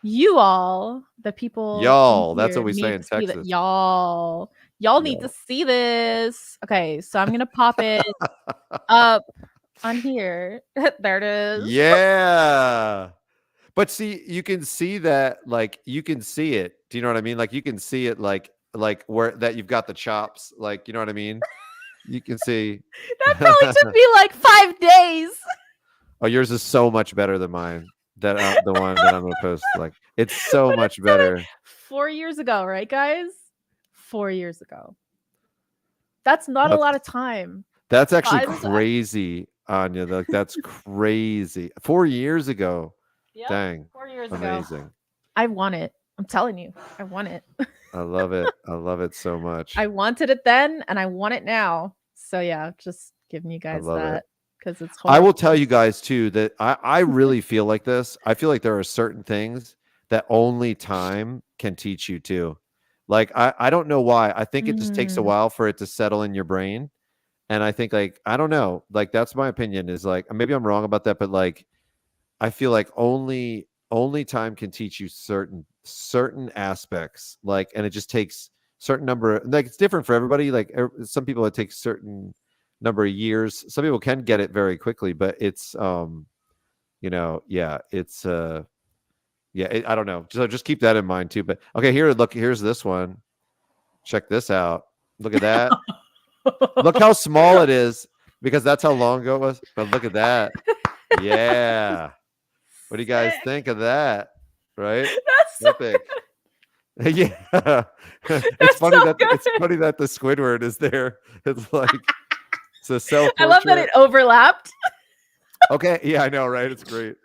You all, the people. Y'all. That's what we say in Texas. Y'all. Y'all need to see this. Okay, so I'm gonna pop it up on here. There it is. Yeah. But see, you can see that, like, you can see it. Do you know what I mean? Like, you can see it, like where that you've got the chops. Like, you know what I mean? You can see. That probably took me like 5 days. Oh, yours is so much better than mine. That the one that I'm gonna post. Like, it's so But much it's better. 4 years ago, right, guys? 4 years ago. That's not a That's- lot of time. That's actually Why is that? crazy, Anya. Like, that's crazy. 4 years ago. Yep, Dang. 4 years Amazing. ago. I want it. I'm telling you, I want it. I love it. I love it so much. I wanted it then, and I want it now. So yeah, just giving you guys love it. that because it's. I will tell you guys too that I really feel like this. I feel like there are certain things that only time can teach you too. Like, I don't know why. I think it just takes a while for it to settle in your brain. And I think, like, I don't know, like, that's my opinion, is like, maybe I'm wrong about that, but like, I feel like only time can teach you certain aspects. Like, and it just takes certain number, like, it's different for everybody. Like, some people, it takes certain number of years. Some people can get it very quickly, but it's you know, yeah, it's yeah, I don't know. So just keep that in mind too. But okay, here's this one. Check this out. Look at that. Look how small it is, because that's how long ago it was. But look at that. Yeah. What do you guys think of that? Right? That's so Epic. Yeah. That's funny so that good. it's funny that the Squidward is there. It's like, it's a self-portrait. I love that it overlapped. Okay. Yeah, I know, right? It's great.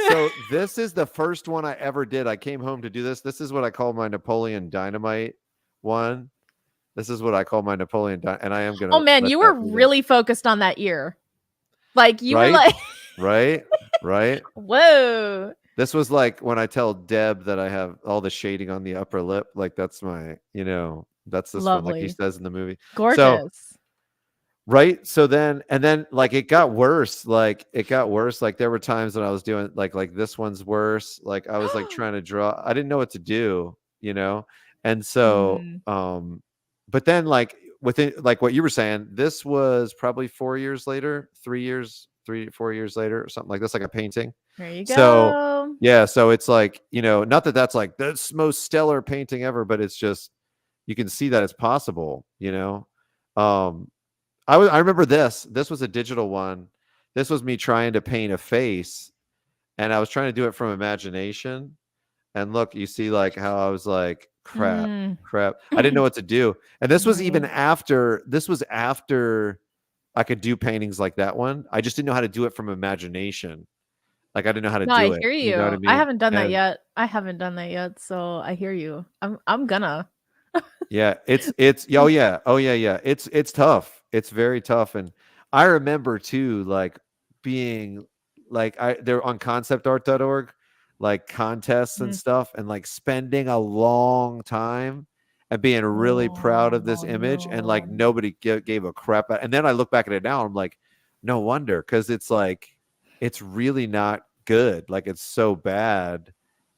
So this is the first one I ever did. I came home to do this. This is what I call my Napoleon Dynamite one. This is what I call my Napoleon and I am gonna. Oh man, you were really focused on that ear. Like you were like right. Whoa. This was like when I tell Deb that I have all the shading on the upper lip. Like, that's my, that's this one, like he says in the movie. Gorgeous. So, right. So then, and then, like, it got worse. Like, there were times when I was doing like this one's worse. Like, I was like trying to draw. I didn't know what to do, And so, but then, like, within, like what you were saying, this was probably 4 years later, 4 years later, or something like this, like a painting. There you go. So yeah, so it's like, not that that's like the most stellar painting ever, but it's just, you can see that it's possible. I remember this was a digital one. This was me trying to paint a face, and I was trying to do it from imagination. And look, you see, like, how I was like, crap. I didn't know what to do. And this was even after I could do paintings like that one. I just didn't know how to do it from imagination. Like, I didn't know how to do it. I hear you. You know what I mean? I haven't done that yet. So I hear you. I'm gonna. Yeah, it's oh yeah. It's tough. It's very tough. And I remember too, like, being like, they're on conceptart.org, like, contests and stuff, and like spending a long time and being really proud of this image, and like nobody gave a crap. And then I look back at it now, and I'm like, no wonder, because it's like, it's really not good. Like, it's so bad.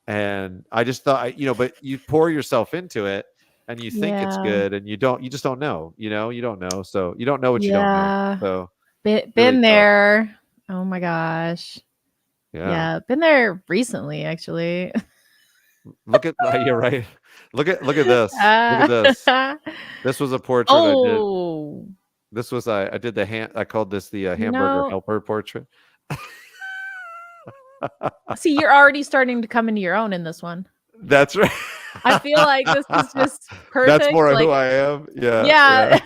And I just thought, but you pour yourself into it, and you think it's good, and you just don't know, you don't know. So you don't know what you don't know. So been really there. Tough. Oh my gosh. Yeah. Been there recently, actually. Look at, you're right. Look at this. Look at this. This was a portrait I did. This was, I did I called this the hamburger helper portrait. See, you're already starting to come into your own in this one. That's right. I feel like this is just perfect. That's more who I am. Yeah.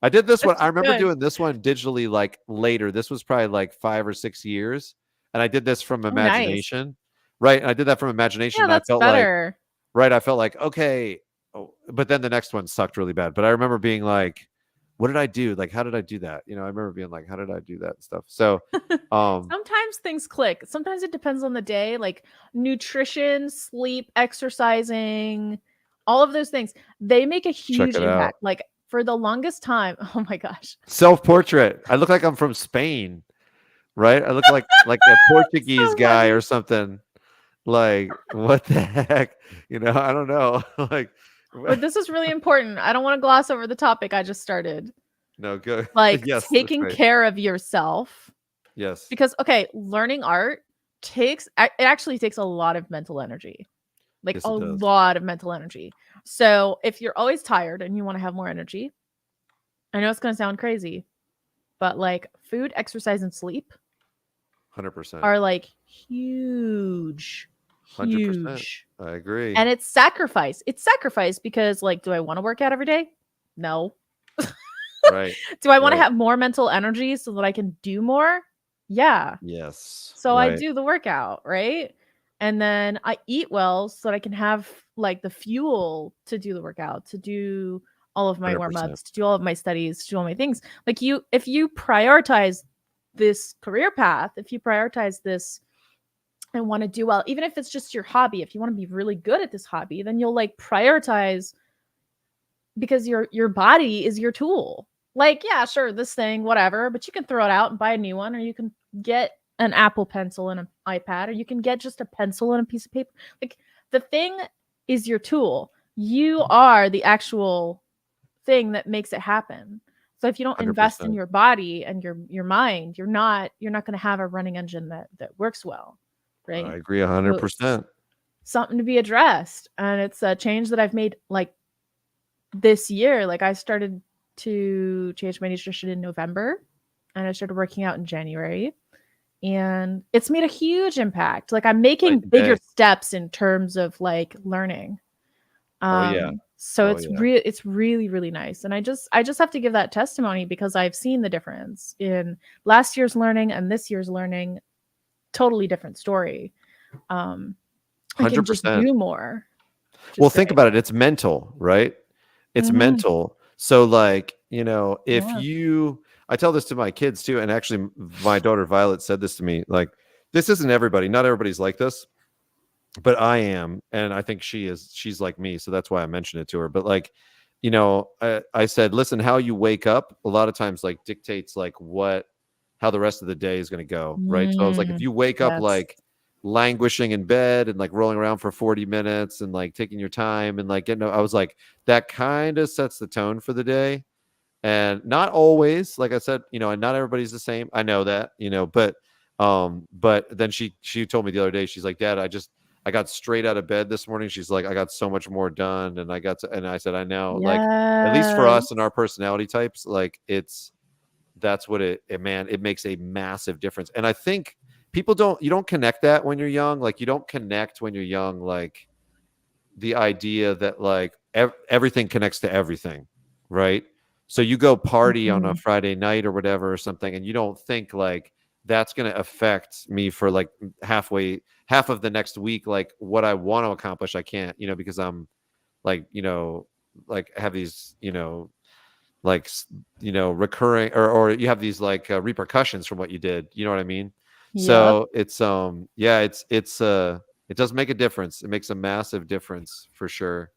I did this one. I remember doing this one digitally, like, later. This was probably like 5 or 6 years. And I did this from imagination. Nice. Right. And I did that from imagination. Yeah, that's better. I felt like, okay. But then the next one sucked really bad. But I remember being like, what did I do? Like, how did I do that? I remember being like, how did I do that and stuff? So sometimes things click. Sometimes it depends on the day, like nutrition, sleep, exercising, all of those things. They make a huge impact. Like, for the longest time, oh my gosh. Self-portrait. I look like I'm from Spain, right? I look like a Portuguese guy or something. Like, what the heck? I don't know. Like, But this is really important. I don't want to gloss over the topic I just started. No, good. Like Yes, that's taking right. care of yourself. Yes. Because okay, learning art it actually takes a lot of mental energy. Like Yes, a it does. lot of mental energy. So if you're always tired and you want to have more energy, I know it's going to sound crazy, but like food, exercise, and sleep 100%. are like huge, 100%. huge. I agree. And it's sacrifice. It's sacrifice because like, do I want to work out every day? No. Right. Do I want to Right. have more mental energy so that I can do more? Yeah. Yes. So I Right. do the workout, right? And then I eat well so that I can have like the fuel to do the workout, to do all of my 100%. warm-ups, to do all of my studies, to do all my things. Like if you prioritize this career path, if you prioritize this and want to do well, even if it's just your hobby, if you want to be really good at this hobby, then you'll like prioritize because your body is your tool. Like, yeah, sure, this thing, whatever, but you can throw it out and buy a new one, or you can get an Apple Pencil and an iPad, or you can get just a pencil and a piece of paper. Like the thing is your tool. You are the actual thing that makes it happen. So if you don't invest in 100%. your body and your mind, you're not going to have a running engine that works well, right? I agree So it's 100%. something to be addressed, and it's a change that I've made like this year. Like I started to change my nutrition in November and I started working out in January, and it's made a huge impact. Like I'm making Night and bigger day. steps in terms of like learning. Oh yeah. So Oh it's yeah. it's really, really nice. And I just have to give that testimony because I've seen the difference in last year's learning and this year's learning. Totally different story. I can just 100%. do more. Well, Just think saying. about it. It's mental, right? It's Mhm. mental. So like, if Yeah. I tell this to my kids too, and actually my daughter Violet said this to me, like, this isn't everybody. Not everybody's like this, but I am, and I think she's like me, so that's why I mentioned it to her. But like, I said, listen, how you wake up a lot of times like dictates like how the rest of the day is going to go, right? So I was like, if you wake up Yes. like languishing in bed and like rolling around for 40 minutes and like taking your time and like I was like, that kind of sets the tone for the day. And not always, like I said, and not everybody's the same. I know that, but then she told me the other day, she's like, Dad, I got straight out of bed this morning. She's like, I got so much more done. And and I said, I know, like, at least for us and our personality types, like that's what it makes a massive difference. And I think you don't connect that when you're young. Like you don't connect when you're young, like the idea that like everything connects to everything. Right. So you go party on a Friday night or whatever or something, and you don't think like that's going to affect me for like half of the next week. Like what I want to accomplish, I can't, because I'm like, like have these, like, recurring or you have these like repercussions from what you did. You know what I mean? Yep. So it's it does make a difference. It makes a massive difference for sure.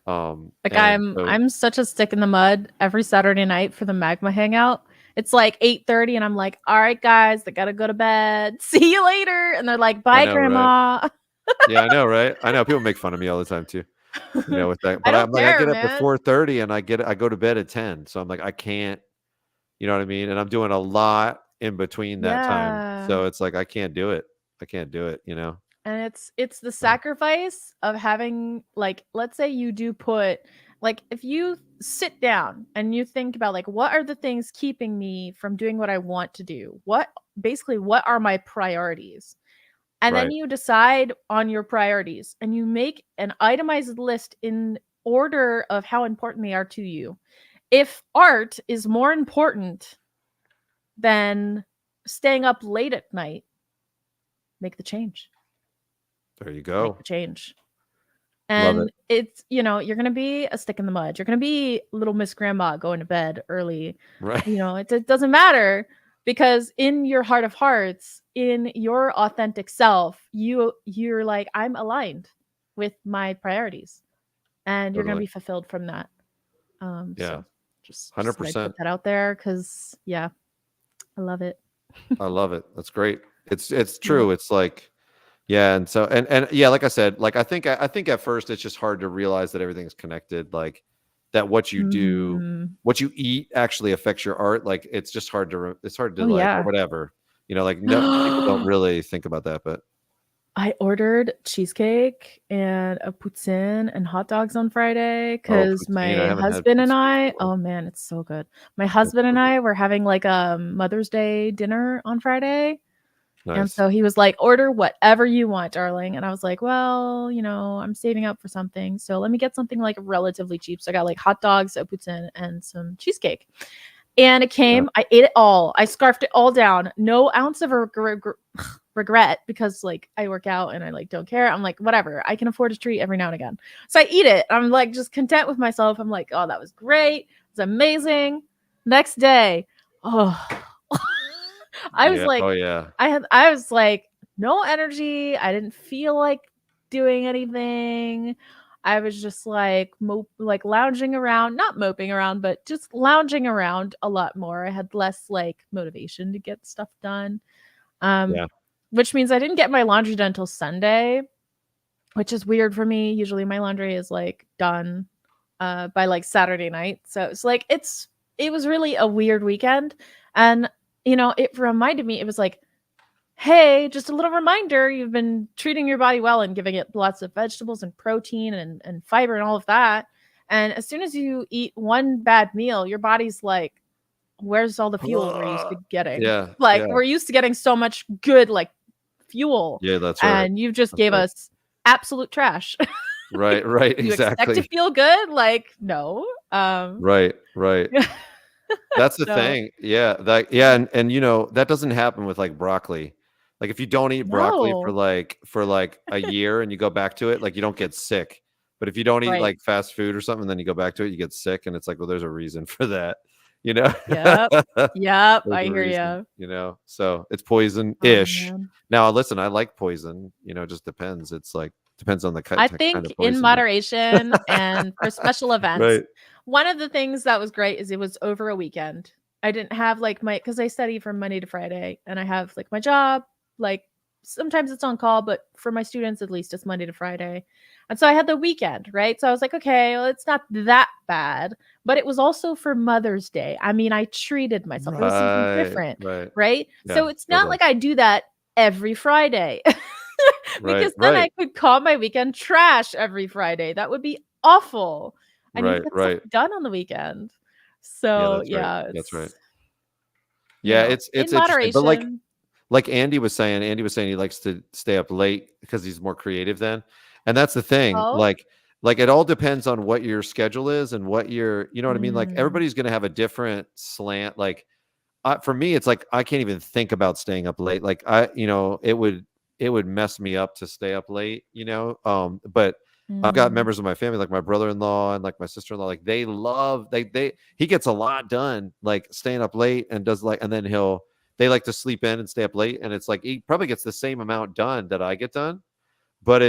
Like I'm such a stick in the mud every Saturday night for the Magma hangout. It's like 8:30 and I'm like, all right, guys, I gotta go to bed. See you later. And they're like, bye, Grandma. Right? Yeah, I know, right? I know people make fun of me all the time too. With that. But I I'm don't like, I care, get up at man. 4:30 and I go to bed at 10. So I'm like, I can't, you know what I mean? And I'm doing a lot in between that time. Yeah. So it's like I can't do it. And it's the sacrifice of having, like, let's say you do put, like, if you sit down and you think about like, what are the things keeping me from doing what I want to do? What are my priorities? And then Right. you decide on your priorities and you make an itemized list in order of how important they are to you. If art is more important than staying up late at night, make the change. There you Make go. the change. Love And it. it's, you're going to be a stick in the mud. You're going to be little Miss Grandma going to bed early. Right. It doesn't matter, because in your heart of hearts, in your authentic self, you're like, I'm aligned with my priorities, and you're going to Totally. be fulfilled from that. Yeah. So just 100%. put that out there, because I love it. I love it. That's great. It's true. It's like Yeah, and so and yeah, like I said, like I think at first it's just hard to realize that everything's connected, like that what you do, Mm. what you eat actually affects your art. Like it's just hard it's hard to Oh like or yeah. whatever. Like no people don't really think about that, but I ordered cheesecake and a poutine and hot dogs on Friday oh, because poutine, I my haven't had husband and poutine I, before. oh man, it's so good. My That's husband so and good. I were having like a Mother's Day dinner on Friday. And Nice. so he was like, order whatever you want, darling. And I was like, well, I'm saving up for something. So let me get something like relatively cheap. So I got like hot dogs, a poutine, and some cheesecake. And it Yeah. came, I ate it all. I scarfed it all down. No ounce of regret because like I work out and I like don't care. I'm like, whatever. I can afford a treat every now and again. So I eat it. I'm like just content with myself. I'm like, oh, that was great. It was amazing. Next day, oh, I was Yeah. like, Oh yeah. I was like, no energy. I didn't feel like doing anything. I was just like like lounging around, not moping around, but just lounging around a lot more. I had less like motivation to get stuff done. Um, Yeah. which means I didn't get my laundry done till Sunday, which is weird for me. Usually my laundry is like done by like Saturday night. So it's like it was really a weird weekend. And it reminded me, it was like, hey, just a little reminder, you've been treating your body well and giving it lots of vegetables and protein and fiber and all of that. And as soon as you eat one bad meal, your body's like, where's all the fuel we're used to getting? Yeah. Like Yeah. we're used to getting so much good like fuel, Yeah, that's right. and you just That's gave right. us absolute trash. Right, right, You expect to exactly. feel good? Like, no. Right, right. That's the So thing. Yeah, and that doesn't happen with like broccoli. Like if you don't eat broccoli for no. like a year and you go back to it, like you don't get sick. But if you don't eat Right. like fast food or something, then you go back to it, you get sick, and it's like, well, there's a reason for that, you know. Yep. Yep. There's I a hear reason, you. So it's poison Oh ish. man. Now, listen, I like poison. It just depends. It's like depends on the I kind think of in poison. moderation and for special events, Right. one of the things that was great is it was over a weekend. I didn't have like because I study from Monday to Friday and I have like my job, like sometimes it's on call, but for my students, at least it's Monday to Friday. And so I had the weekend, right? So I was like, okay, well, it's not that bad, but it was also for Mother's Day. I mean, I treated myself. It was something Right. different, Right. right? Yeah. So it's not Totally. like I do that every Friday. Right. Because then I Right. could call my weekend trash every Friday. That would be awful. I need to Right. get stuff Right. done on the weekend. Yeah, So that's right. yeah, That's right. it's Yeah, in it's interesting. But moderation. like Andy was saying he likes to stay up late because he's more creative then. And that's the thing. Oh, Like it all depends on what your schedule is and what you know what I mean? Like mm, everybody's gonna have a different slant. Like for me, it's like I can't even think about staying up late. Like it would mess me up to stay up late. But I've got mm, members of my family, like my brother-in-law and like my sister-in-law, like he gets a lot done, like staying up late and and then they like to sleep in and stay up late. And it's like he probably gets the same amount done that I get done, but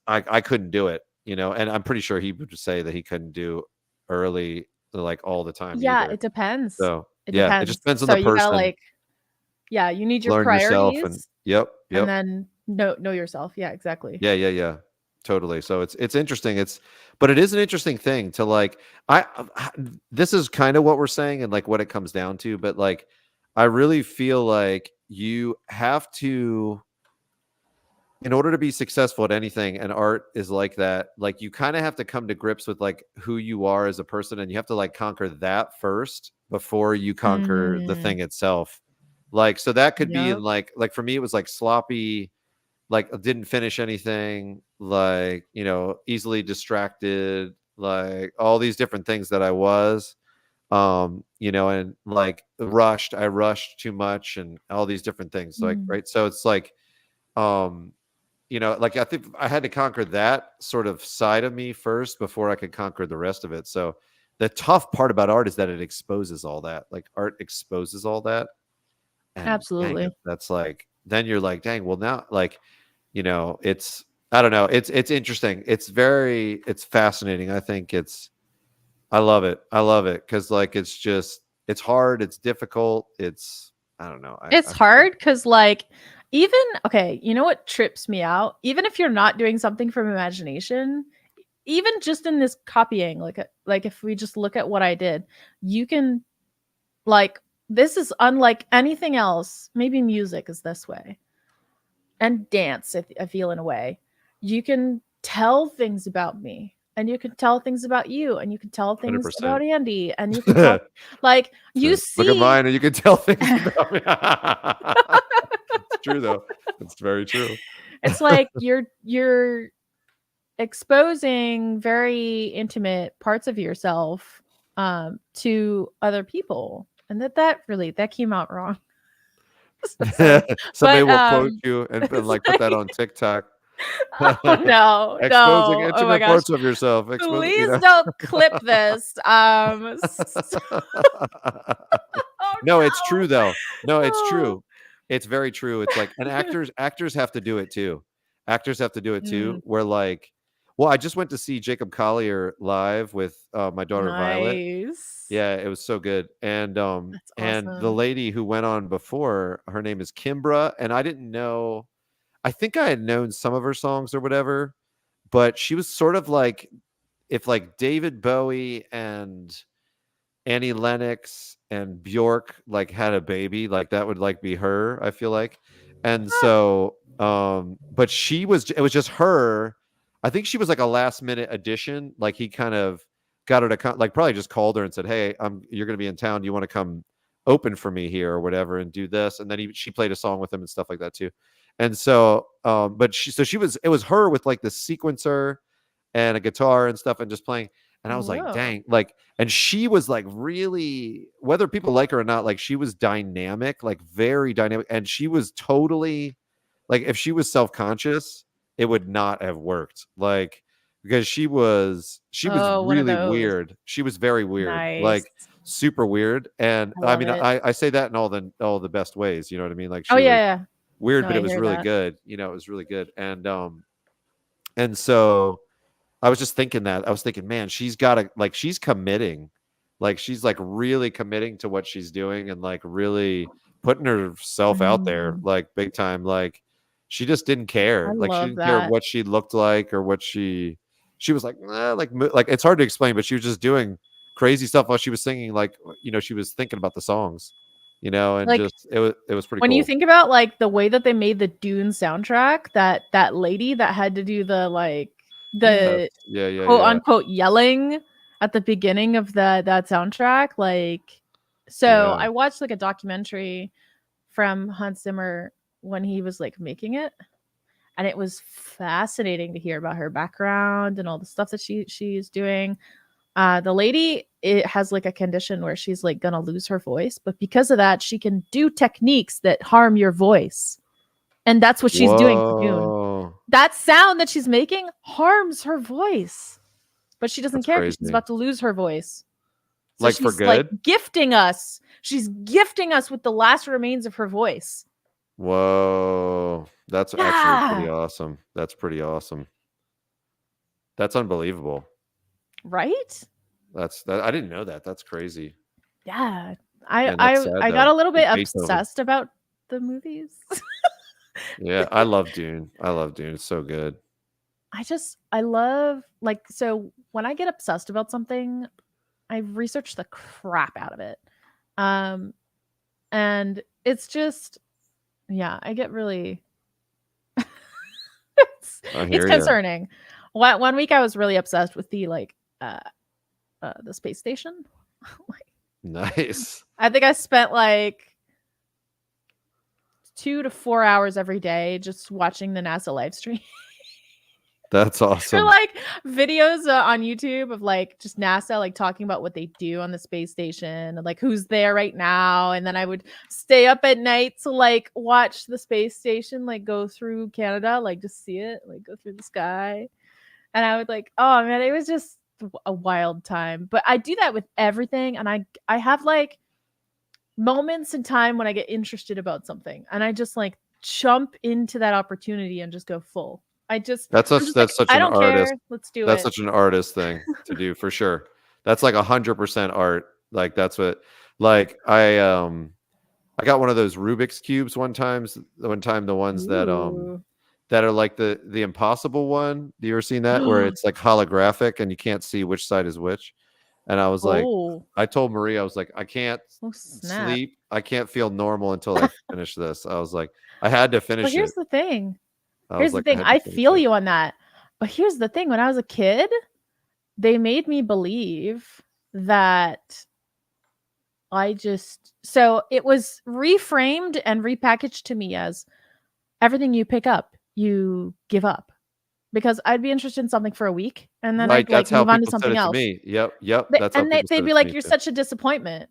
I couldn't do it. And I'm pretty sure he would just say that he couldn't do early like all the time yeah, either. it depends. So It yeah, it just depends. depends on So the you gotta person. like, yeah, you need your Learn yourself and priorities yep, and yep. then know yourself. Yeah, exactly. Yeah, yeah, yeah. Totally. So it's interesting. But it is an interesting thing to like this is kind of what we're saying and like what it comes down to, but like I really feel like you have to, in order to be successful at anything, and art is like that, like you kind of have to come to grips with like who you are as a person, and you have to like conquer that first before you conquer the Mm, thing itself. Like so that could be in yep. like for me it was like sloppy, like didn't finish anything, like easily distracted, like all these different things that I was and like I rushed too much and all these different things, like Mm. right. So it's like um like I think I had to conquer that sort of side of me first before I could conquer the rest of it. So the tough part about art is that it exposes all that, like art exposes all that. And dang Absolutely. it, that's like then you're like, dang, well now like it's I don't know, it's interesting, it's fascinating. I think I love it, because like it's hard, it's difficult, I don't know, I It's feel like hard because, like, Even okay, you know what trips me out? Even if you're not doing something from imagination, even just in this copying, like if we just look at what I did, you can like this is unlike anything else. Maybe music is this way. And dance, I feel in a way. You can tell things about me, and you can tell things about you, and you can tell things about 100%. Andy, and you can tell like you Look at see mine and you can tell things about me. It's true though. It's very true. it's like you're exposing very intimate parts of yourself to other people, and that came out wrong. Sorry. Somebody But will quote you and like put that on TikTok. oh no, Exposing no. Oh my intimate gosh. parts of yourself. Exposing, Please don't clip this. Oh No, it's no. true though. No, it's Oh. true. It's very true. It's like, and actors have to do it too. Actors have to do it too. Where like, well, I just went to see Jacob Collier live with my daughter Violet. Nice. Yeah, it was so good. And That's and the awesome. lady who went on before, her name is Kimbra, and I didn't know. I think I had known some of her songs or whatever, but she was sort of like if like David Bowie and Annie Lennox and Bjork like had a baby, like that would like be her, I feel like. And so but it was just her. I think she was like a last minute addition. Like he kind of got her to come, like probably just called her and said, "Hey, you're going to be in town. Do you want to come open for me here or whatever and do this?" And then she played a song with him and stuff like that too. And so but it was her with like the sequencer and a guitar and stuff and just playing. And I was like, Whoa. dang, like, and she was like really, whether people like her or not, like she was dynamic, like very dynamic. And she was totally like, if she was self-conscious, it would not have worked. Like, because she was Oh, one of really those. weird. She was very weird, Nice. like super weird. And I I love mean, it. I say that in all the best ways, you know what I mean? Like Oh she was yeah. weird, No, but I it was hear really that. good. You know, it was really good. And so I was just thinking that. I was thinking, man, she's got to like she's committing. Like she's like really committing to what she's doing and like really putting herself out there like big time. Like she just didn't care. I Like she love didn't care that. what she looked like or what she was like, like it's hard to explain, but she was just doing crazy stuff while she was singing. Like, you know, she was thinking about the songs, you know, and Like just it was pretty when you cool. think about like the way that they made the Dune soundtrack, that lady that had to do the Yes. the quote Yeah. unquote yelling at the beginning of that soundtrack, like so Yeah. I watched like a documentary from Hans Zimmer when he was like making it, and it was fascinating to hear about her background and all the stuff that she's doing. The lady, it has like a condition where she's like gonna lose her voice, but because of that, she can do techniques that harm your voice. And that's what she's doing for Dune. Whoa. That sound that she's making harms her voice, but she doesn't That's care because she's crazy. about to lose her voice. So Like for she's like good? gifting us. She's gifting us with the last remains of her voice. Whoa. That's actually pretty Yeah. awesome. That's pretty awesome. That's unbelievable. Right? I didn't know that. That's crazy. Yeah. Man, that's sad I got though. a little bit Like Beethoven. obsessed about the movies. Yeah, I love Dune. I love Dune. It's so good. I love like so when I get obsessed about something, I research the crap out of it. And it's just yeah, I get really I it's hear you. concerning. One week I was really obsessed with the the space station. Nice. I think I spent like 2 to 4 hours every day just watching the NASA live stream. That's Or awesome. like videos on YouTube of like just NASA like talking about what they do on the space station and like who's there right now. And then I would stay up at night to like watch the space station like go through Canada, like just see it like go through the sky. And I would like, oh man, it was just a wild time. But I do that with everything, and I have like moments in time when I get interested about something, and I just like jump into that opportunity and just go full. I'm just like, That's such I an don't artist. care. Let's do That's it. such an artist thing to do for sure. That's like 100% art. Like that's what like I got one of those Rubik's cubes one time, the ones that Ooh. that are like the impossible one. Do you ever seen that where it's like holographic and you can't see which side is which? And I was like, Oh, I told Marie, I was like, I can't oh snap. sleep. I can't feel normal until I finish this. I was like, I had to But finish here's it. the thing. I Here's was the like, I thing. had to I finish feel it. you on that. But here's the thing. When I was a kid, they made me believe that so it was reframed and repackaged to me as everything you pick up, you give up. Because I'd be interested in something for a week and then Right. I'd like That's how move on to people said something it to else. me. Yep. Yep. They, That's how and they, people they'd said be it to like, me you're too. such a disappointment.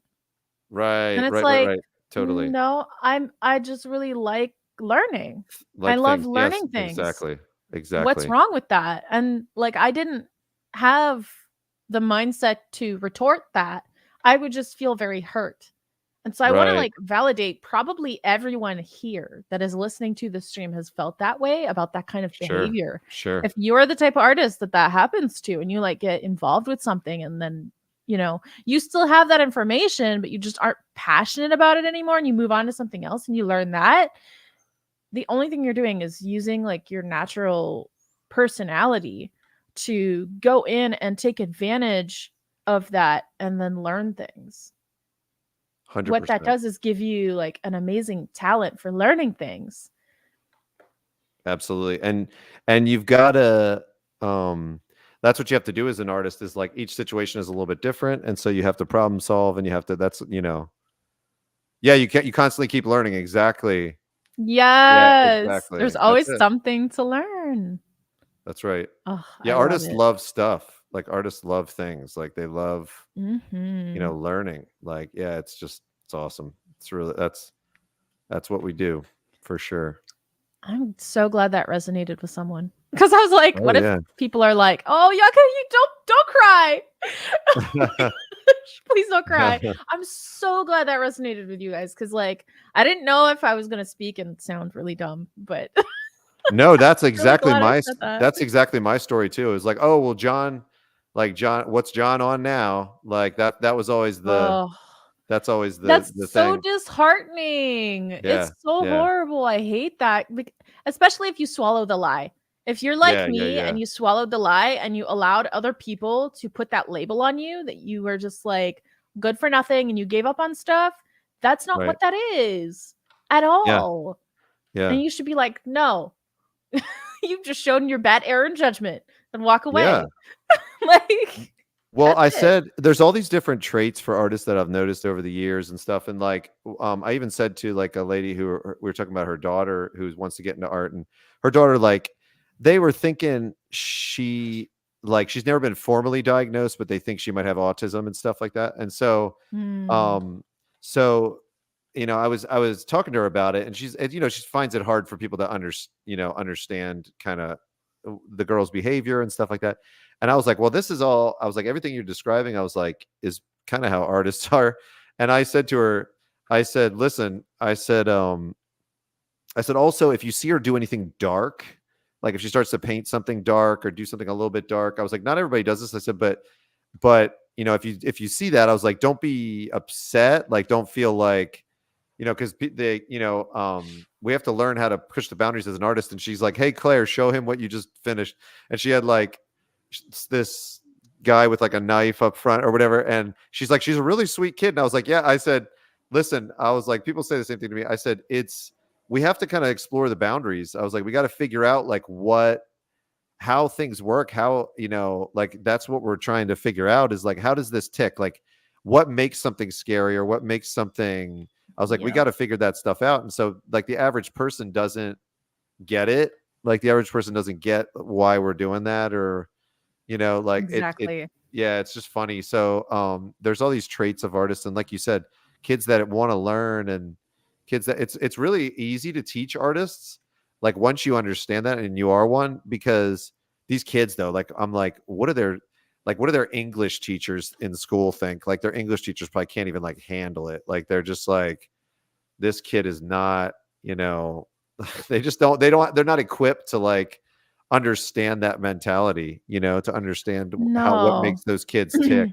Right. And it's Right. Right. like, Right. Totally. no, I just really like learning. I Like love things. Yes. learning things. Exactly. What's Exactly. wrong with that? And like, I didn't have the mindset to retort that. I would just feel very hurt. And so I want to Right. like validate probably everyone here that is listening to the stream has felt that way about that kind of Sure. behavior. Sure. If you're the type of artist that happens to and you like get involved with something and then you still have that information but you just aren't passionate about it anymore and you move on to something else and you learn that, the only thing you're doing is using like your natural personality to go in and take advantage of that and then learn things. What that 100%. does is give you like an amazing talent for learning things. Absolutely. And you've got to that's what you have to do as an artist is like each situation is a little bit different and so you have to problem solve and you have to you constantly keep learning. Exactly. Yeah, Yes. exactly. There's That's always it. something to learn. That's right. Oh, Yeah, I love artists it. love stuff. Like artists love things. Like they love, Mhm. learning. Like yeah, it's awesome. It's really that's what we do for sure. I'm so glad that resonated with someone. Because I was like, Oh what if yeah. people are like, oh, Yaka, you don't cry. Please don't cry. I'm so glad that resonated with you guys. Because like I didn't know if I was gonna speak and sound really dumb, but No, that's really exactly glad I said that. my story too. It was like, oh well, John, what's John on now? Like that was always Oh, that's always that's the so thing. disheartening. Yeah, It's so yeah, horrible. I hate that. Especially if you swallow the lie. If you're like yeah, yeah, me yeah. and you swallowed the lie and you allowed other people to put that label on you that you were just like good for nothing and you gave up on stuff, that's not Right. what that is at Yeah, all. yeah, And you should be like, no, you've just shown your bad error in judgment and walk yeah. away. Like, Well, that's I it. said there's all these different traits for artists that I've noticed over the years and stuff. And like, I even said to like a lady who we were talking about her daughter who wants to get into art, and her daughter, like, they were thinking she's never been formally diagnosed, but they think she might have autism and stuff like that. And so, Hmm. um, so I was talking to her about it, and she finds it hard for people to understand kind of the girl's behavior and stuff like that. And I was like, well, this is all, I was like, everything you're describing, I was like, is kind of how artists are. And I said to her, I said, listen, I said, also, if you see her do anything dark, like if she starts to paint something dark or do something a little bit dark, I was like, not everybody does this. I said, but if you see that, I was like, don't be upset. Like, don't feel like, because we have to learn how to push the boundaries as an artist. And she's like, hey, Claire, show him what you just finished. And she had like this guy with like a knife up front or whatever. And she's like, she's a really sweet kid. And I was like, yeah. I said, listen, I was like, people say the same thing to me. I said, we have to kind of explore the boundaries. I was like, we got to figure out like how things work, how, like that's what we're trying to figure out is like, how does this tick? Like what makes something scary or what makes something, I was like, we Yeah. got to figure that stuff out. And so like the average person doesn't get it. Like the average person doesn't get why we're doing that or, like Exactly. yeah, it's just funny. So there's all these traits of artists. And like you said, kids that want to learn and kids that it's really easy to teach artists. Like once you understand that and you are one, because these kids though, like I'm like, what are their English teachers in school think? Like their English teachers probably can't even like handle it. Like they're just like, this kid is not, they're not equipped to like understand that mentality, to understand what No. makes those kids tick.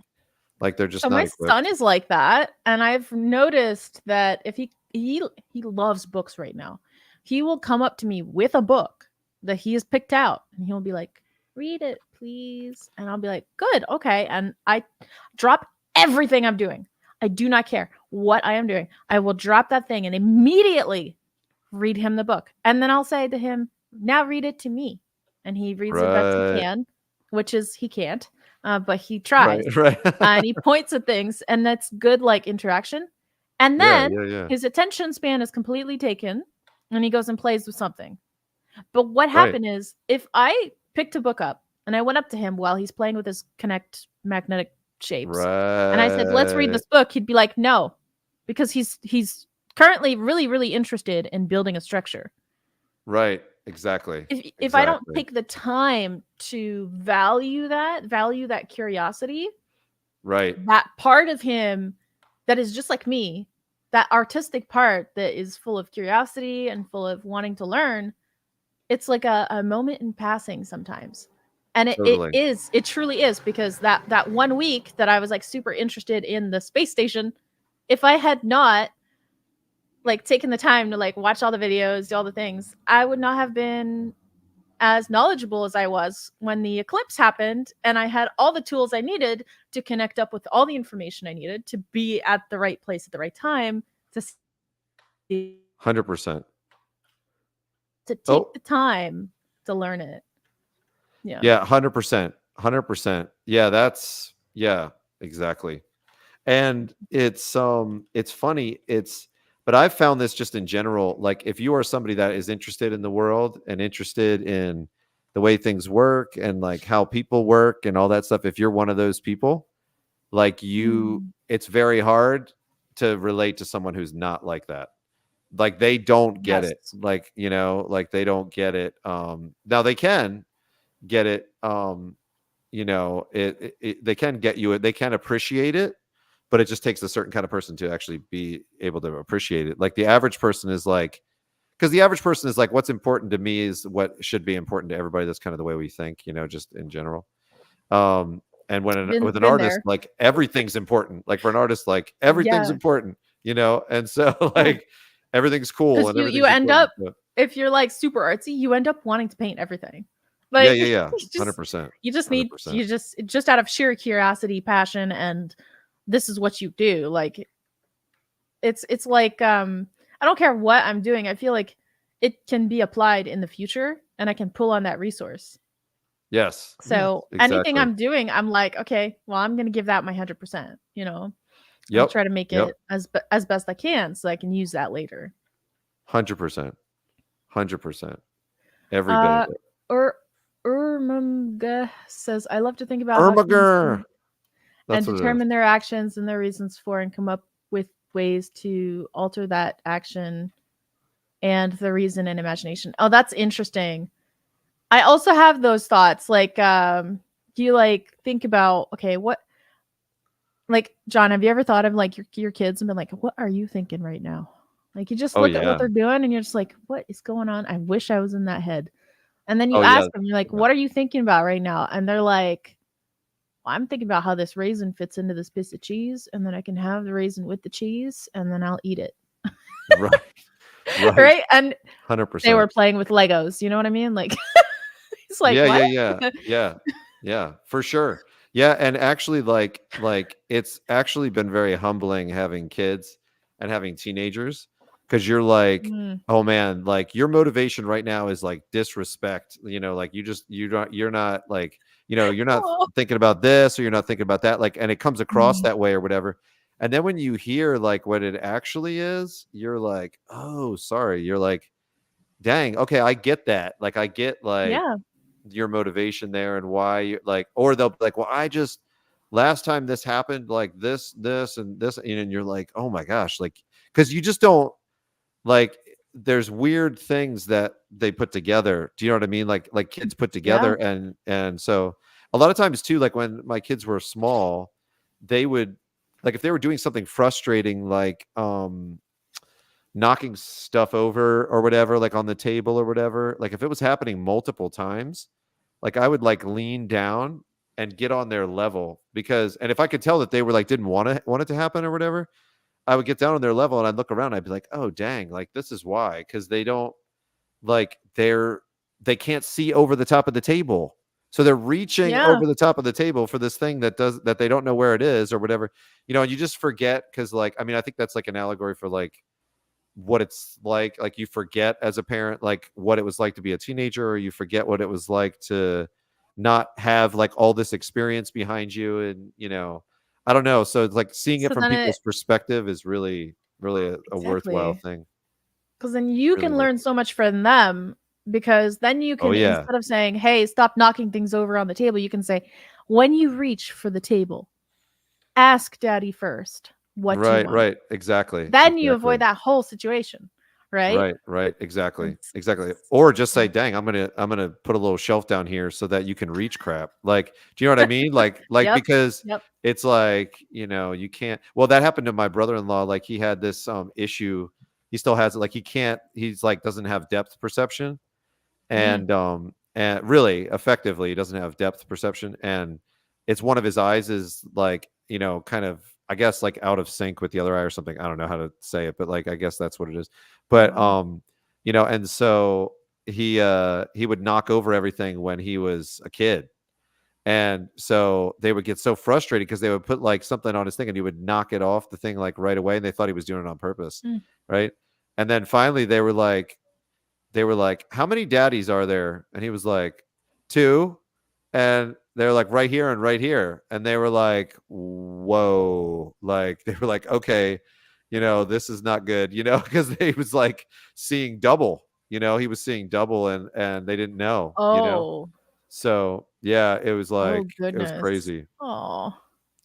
Like they're just So not my son equipped. is like that, and I've noticed that if he he loves books right now. He will come up to me with a book that he has picked out, and he'll be like, "Read it, please." And I'll be like, "Good, okay." And I drop everything I'm doing. I do not care what I am doing. I will drop that thing and immediately read him the book. And then I'll say to him, "Now read it to me." And he reads the best he can, which is he can't, but he tries. Right. And he points at things, and that's good, like, interaction. And then his attention span is completely taken, and he goes and plays with something. But what happened is, if I picked a book up and I went up to him while he's playing with his Connect magnetic shapes, and I said, "Let's read this book," he'd be like, "No," because he's currently really, really interested in building a structure. Right. Exactly. If I don't take the time to value that curiosity, right, that part of him that is just like me, that artistic part that is full of curiosity and full of wanting to learn, it's like a moment in passing sometimes. And it truly is, because that 1 week that I was like super interested in the space station, if I had not like taken the time to like watch all the videos, do all the things, I would not have been as knowledgeable as I was when the eclipse happened, and I had all the tools I needed to connect up with all the information I needed to be at the right place at the right time to 100%. to take the time to learn it. Yeah, 100%. 100%. Yeah, exactly. And it's funny. But I've found this just in general, like if you are somebody that is interested in the world and interested in the way things work and like how people work and all that stuff, if you're one of those people, like it's very hard to relate to someone who's not like that. Like they don't get it. Like, like they don't get it. Now they can get it. They can get you it. They can appreciate it, but it just takes a certain kind of person to actually be able to appreciate it. Like the average person is like, because the average person is like, what's important to me is what should be important to everybody. That's kind of the way we think, just in general. And with an artist, like everything's important. Like for an artist, like everything's important, and so like everything's cool. And you end up, if you're like super artsy, you end up wanting to paint everything. Like, yeah, 100%. You just need, just out of sheer curiosity, passion, and this is what you do. Like it's like I don't care what I'm doing, I feel like it can be applied in the future and I can pull on that resource. Yes. So anything I'm doing, I'm like, okay, well, I'm gonna give that my 100%, I'll try to make it as best I can so I can use that later. 100%. Every bit of it. Or Urmga says, I love to think about and determine their actions and their reasons for, and come up with ways to alter that action and the reason and imagination. Oh, that's interesting. I also have those thoughts. Like, you like think about, okay, what, like, John, have you ever thought of like your kids and been like, what are you thinking right now? Like you just look at what they're doing and you're just like, what is going on? I wish I was in that head. And then you ask them, you're like, what are you thinking about right now? And they're like, well, I'm thinking about how this raisin fits into this piece of cheese, and then I can have the raisin with the cheese, and then I'll eat it. Right. And 100%. They were playing with Legos. You know what I mean? Like, it's like, yeah, for sure. Yeah. And actually like it's actually been very humbling having kids and having teenagers. Cause you're like, oh man, like your motivation right now is like disrespect, like you're not like, you're not thinking about this or you're not thinking about that. Like, and it comes across that way or whatever. And then when you hear like what it actually is, you're like, oh, sorry. You're like, dang, okay, I get that. Like, I get like your motivation there and why you like, or they'll be like, well, last time this happened, like this, and this, and you're like, oh my gosh, like, cause you just don't, like there's weird things that they put together. Do you know what I mean? Like kids put together. And so a lot of times too, like when my kids were small, they would like, if they were doing something frustrating, like, knocking stuff over or whatever, like on the table or whatever, like if it was happening multiple times, like I would like lean down and get on their level and if I could tell that they were like, didn't want it to happen or whatever, I would get down on their level and I'd look around, I'd be like, oh dang, like this is why, because they don't like they can't see over the top of the table. So they're reaching Yeah. over the top of the table for this thing that they don't know where it is or whatever, and you just forget, because like, I mean, I think that's like an allegory for like what it's like you forget as a parent, like what it was like to be a teenager, or you forget what it was like to not have like all this experience behind you. And I don't know. So it's like seeing it So from then people's perspective is really, really a worthwhile exactly. thing. Because then you Really can like learn so much from them, because then you Oh can, yeah. instead of saying, hey, stop knocking things over on the table, you can say, when you reach for the table, ask daddy first, what do you Right, want? right. Exactly. Then you Exactly. avoid that whole situation, right? Right, right. Exactly. It's- Exactly. Or just say, dang, I'm gonna put a little shelf down here so that you can reach crap. Like, do you know what I mean? Like Yep. because Yep. it's like, you can't. Well, that happened to my brother-in-law. Like he had this issue. He still has it. Like he's like doesn't have depth perception. Mm. And really effectively he doesn't have depth perception, and it's one of his eyes is like kind of, I guess, like out of sync with the other eye or something. I don't know how to say it, but like I guess that's what it is. But Wow. and so he would knock over everything when he was a kid, and so they would get so frustrated because they would put like something on his thing and he would knock it off the thing like right away, and they thought he was doing it on purpose. Mm. Right. And then finally they were like, how many daddies are there? And he was like, 2. And they're like, right here and right here. And they were like, whoa. Like, they were like, okay, this is not good, because he was like seeing double, he was seeing double, and they didn't know, Oh. So yeah, it was like, Oh it was goodness. crazy. Oh.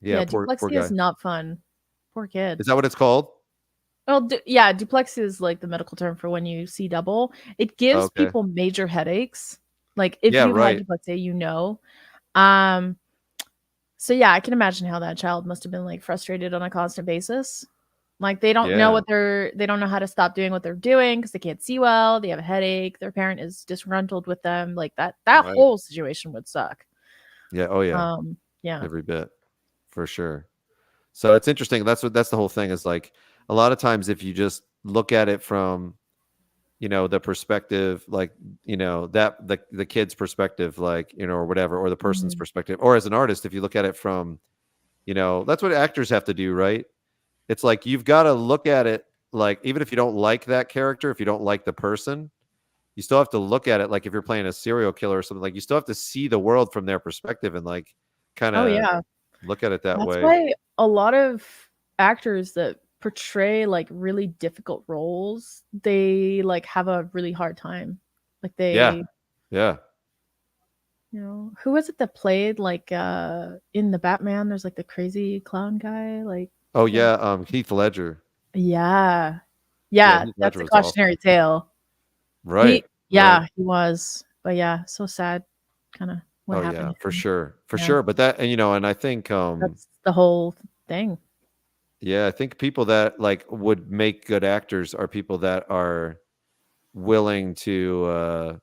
Yeah. Yeah, Poor dyslexia is guy. not fun. Poor kid. Is that what it's called? Well, yeah, dyslexia is like the medical term for when you see double. It gives Okay. people major headaches. Like if Yeah, you've had right. dyslexia, Um, so yeah, I can imagine how that child must have been like frustrated on a constant basis. Like they don't know Yeah. they don't know how to stop doing what they're doing because they can't see well. They have a headache. Their parent is disgruntled with them. Like that Right. whole situation would suck. Yeah. Oh yeah. Yeah. Every bit, for sure. So it's interesting. That's the whole thing is like, a lot of times if you just look at it from, the perspective, like, that the kid's perspective, like, or whatever, or the person's Mhm. perspective, or as an artist, if you look at it from, that's what actors have to do, right? It's like, you've got to look at it, like, even if you don't like that character, if you don't like the person, you still have to look at it. Like if you're playing a serial killer or something, like you still have to see the world from their perspective and like kind Oh of yeah. look at it that That's way. why a lot of actors that portray like really difficult roles, they like have a really hard time. Like Yeah. they, Yeah. who was it that played like in the Batman? There's like the crazy clown guy. Like, Oh yeah, yeah. Heath Ledger. yeah, Yeah. yeah. Heath That's Ledger a was awesome. cautionary tale. Right. Right. He was. But yeah, so sad. Kind of what Oh happened yeah, to for him. sure. For Yeah, sure. But that, and and I think that's the whole thing. yeah, I think people that like would make good actors are people that are willing to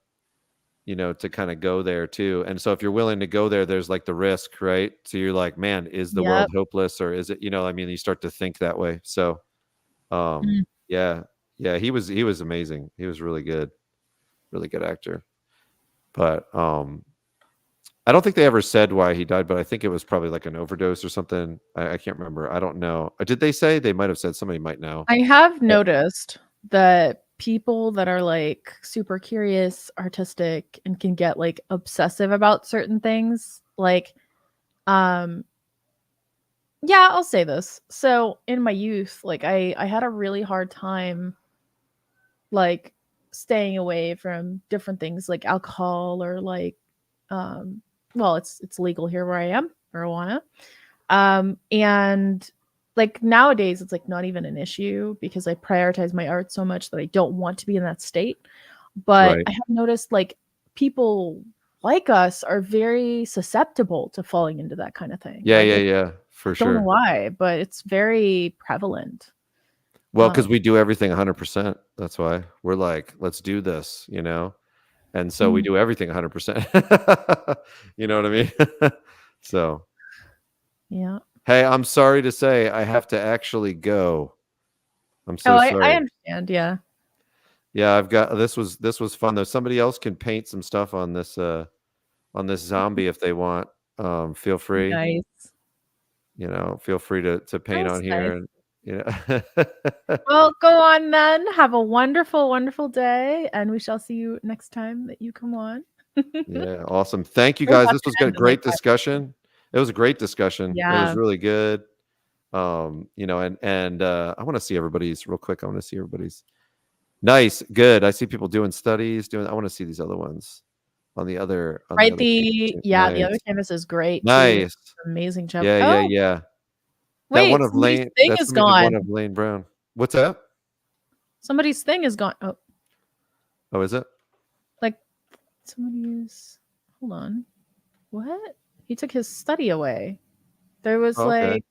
to kind of go there too. And so if you're willing to go there, there's like the risk, right? So you're like, man, is the world Yep. hopeless, or is it, I mean, you start to think that way. So Mm. yeah. Yeah, he was amazing. He was really good actor. But I don't think they ever said why he died, but I think it was probably like an overdose or something. I can't remember. I don't know. Did they say? They might have said. Somebody might know. I have But noticed that people that are like super curious, artistic, and can get like obsessive about certain things, like, um, yeah, I'll say this. So in my youth, like I had a really hard time like staying away from different things like alcohol or like, um, well, it's legal here where I am, marijuana. And like nowadays it's like not even an issue because I prioritize my art so much that I don't want to be in that state. But right. I have noticed like people like us are very susceptible to falling into that kind of thing. Yeah, Like yeah, it, yeah, I for don't know sure. why, but it's very prevalent. Well, because Um, we do everything 100%. That's why we're like, let's do this, and so we mm, do everything 100%. You know what I mean? So, yeah. hey, I'm sorry to say I have to actually go. I'm so I sorry. understand. Yeah. Yeah, I've got this was fun though. Somebody else can paint some stuff on this zombie if they want. Feel free. Nice. Feel free to paint That's on nice. here and Well, go on then. Have a wonderful, wonderful day, and we shall see you next time that you come on. Yeah, awesome. Thank you We'll guys. have This to was good. end in like Great 5 discussion. It was a great discussion. It was Yeah. really good. And I want to see everybody's real quick. I want to see everybody's. Nice, good. I see people doing studies. I want to see these other ones on the other Right. pages too. The Nice, other canvas is great too. nice. Amazing job. Yeah, yeah, Oh, yeah. That one wait, of somebody's Lane. thing That is somebody did one gone. of Lane Brown. What's that? Somebody's thing is gone. Oh, Oh, is it? like somebody's. Hold on. What? He took his study away. There was Oh, okay. like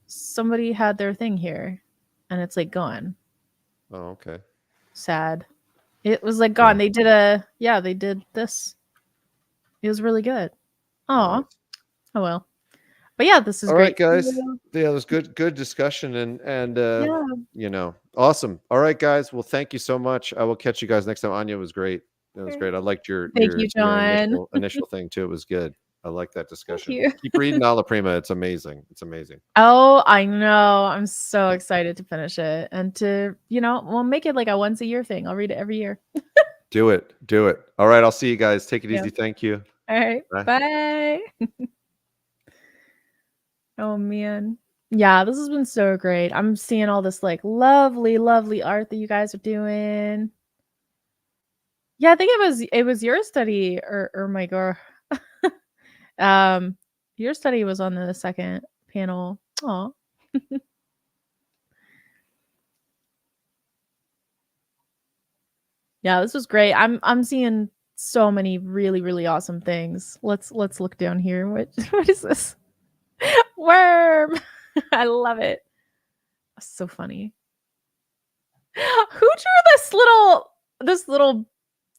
somebody had their thing here, and it's like gone. Oh, okay. Sad. It was like gone. Yeah. They did this. It was really good. Nice. Oh well. But yeah, this is All right, great. guys. Yeah, it was good discussion and Yeah. awesome. All right, guys. Well, thank you so much. I will catch you guys next time. Anya was great. It was great. I liked your Thank you, your John. initial thing too. It was good. I like that discussion. you. Keep reading Alla Prima. It's amazing. It's amazing. Oh, I know. I'm so excited to finish it and to, we'll make it like a once a year thing. I'll read it every year. Do it. Do it. All right. I'll see you guys. Take it Yeah. easy. Thank you. All right. Bye. Bye. Oh man. Yeah, this has been so great. I'm seeing all this like lovely, lovely art that you guys are doing. Yeah, I think it was your study or my girl. Your study was on the second panel. Oh. Yeah, this was great. I'm seeing so many really, really awesome things. Let's look down here. What is this? Worm. I love it. So funny. Who drew this little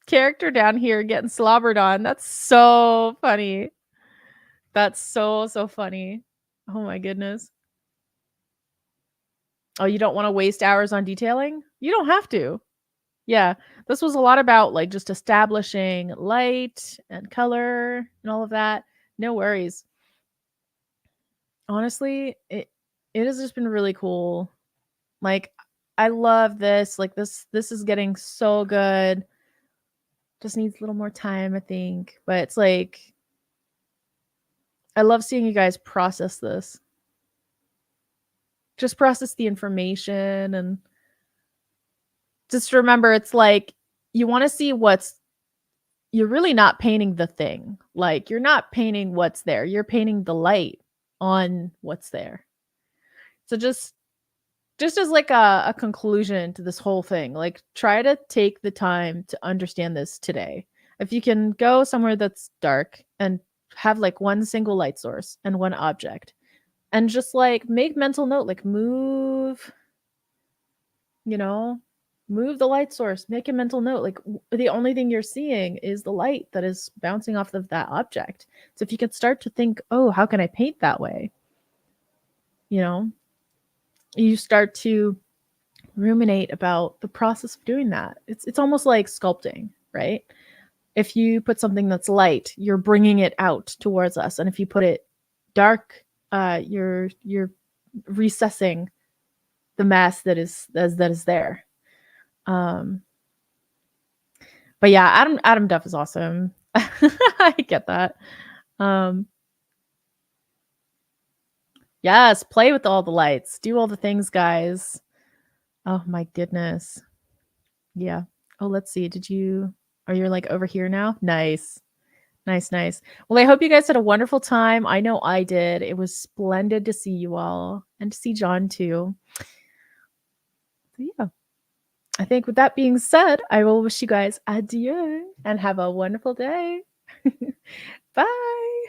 character down here getting slobbered on? That's so funny. That's so funny. Oh my goodness. Oh, you don't want to waste hours on detailing? You don't have to. Yeah, this was a lot about like just establishing light and color and all of that. No worries. Honestly, it has just been really cool. Like I love this. Like this is getting so good. Just needs a little more time, I think. But it's like I love seeing you guys process this. Just process the information and just remember it's like you want to see you're really not painting the thing. Like you're not painting what's there. You're painting the light on what's there. So just as like a conclusion to this whole thing, like try to take the time to understand this today. If you can go somewhere that's dark and have like one single light source and one object and just like make mental note, like move the light source, make a mental note. Like the only thing you're seeing is the light that is bouncing off of that object. So if you could start to think, oh, how can I paint that way? You start to ruminate about the process of doing that. It's almost like sculpting, right? If you put something that's light, you're bringing it out towards us. And if you put it dark, you're recessing the mass that is there. But yeah, Adam Duff is awesome. I get that. Yes, play with all the lights. Do all the things, guys. Oh my goodness. Yeah. Oh, let's see. Are you like over here now? Nice. Nice. Well, I hope you guys had a wonderful time. I know I did. It was splendid to see you all and to see John too. So yeah. I think with that being said, I will wish you guys adieu and have a wonderful day. Bye.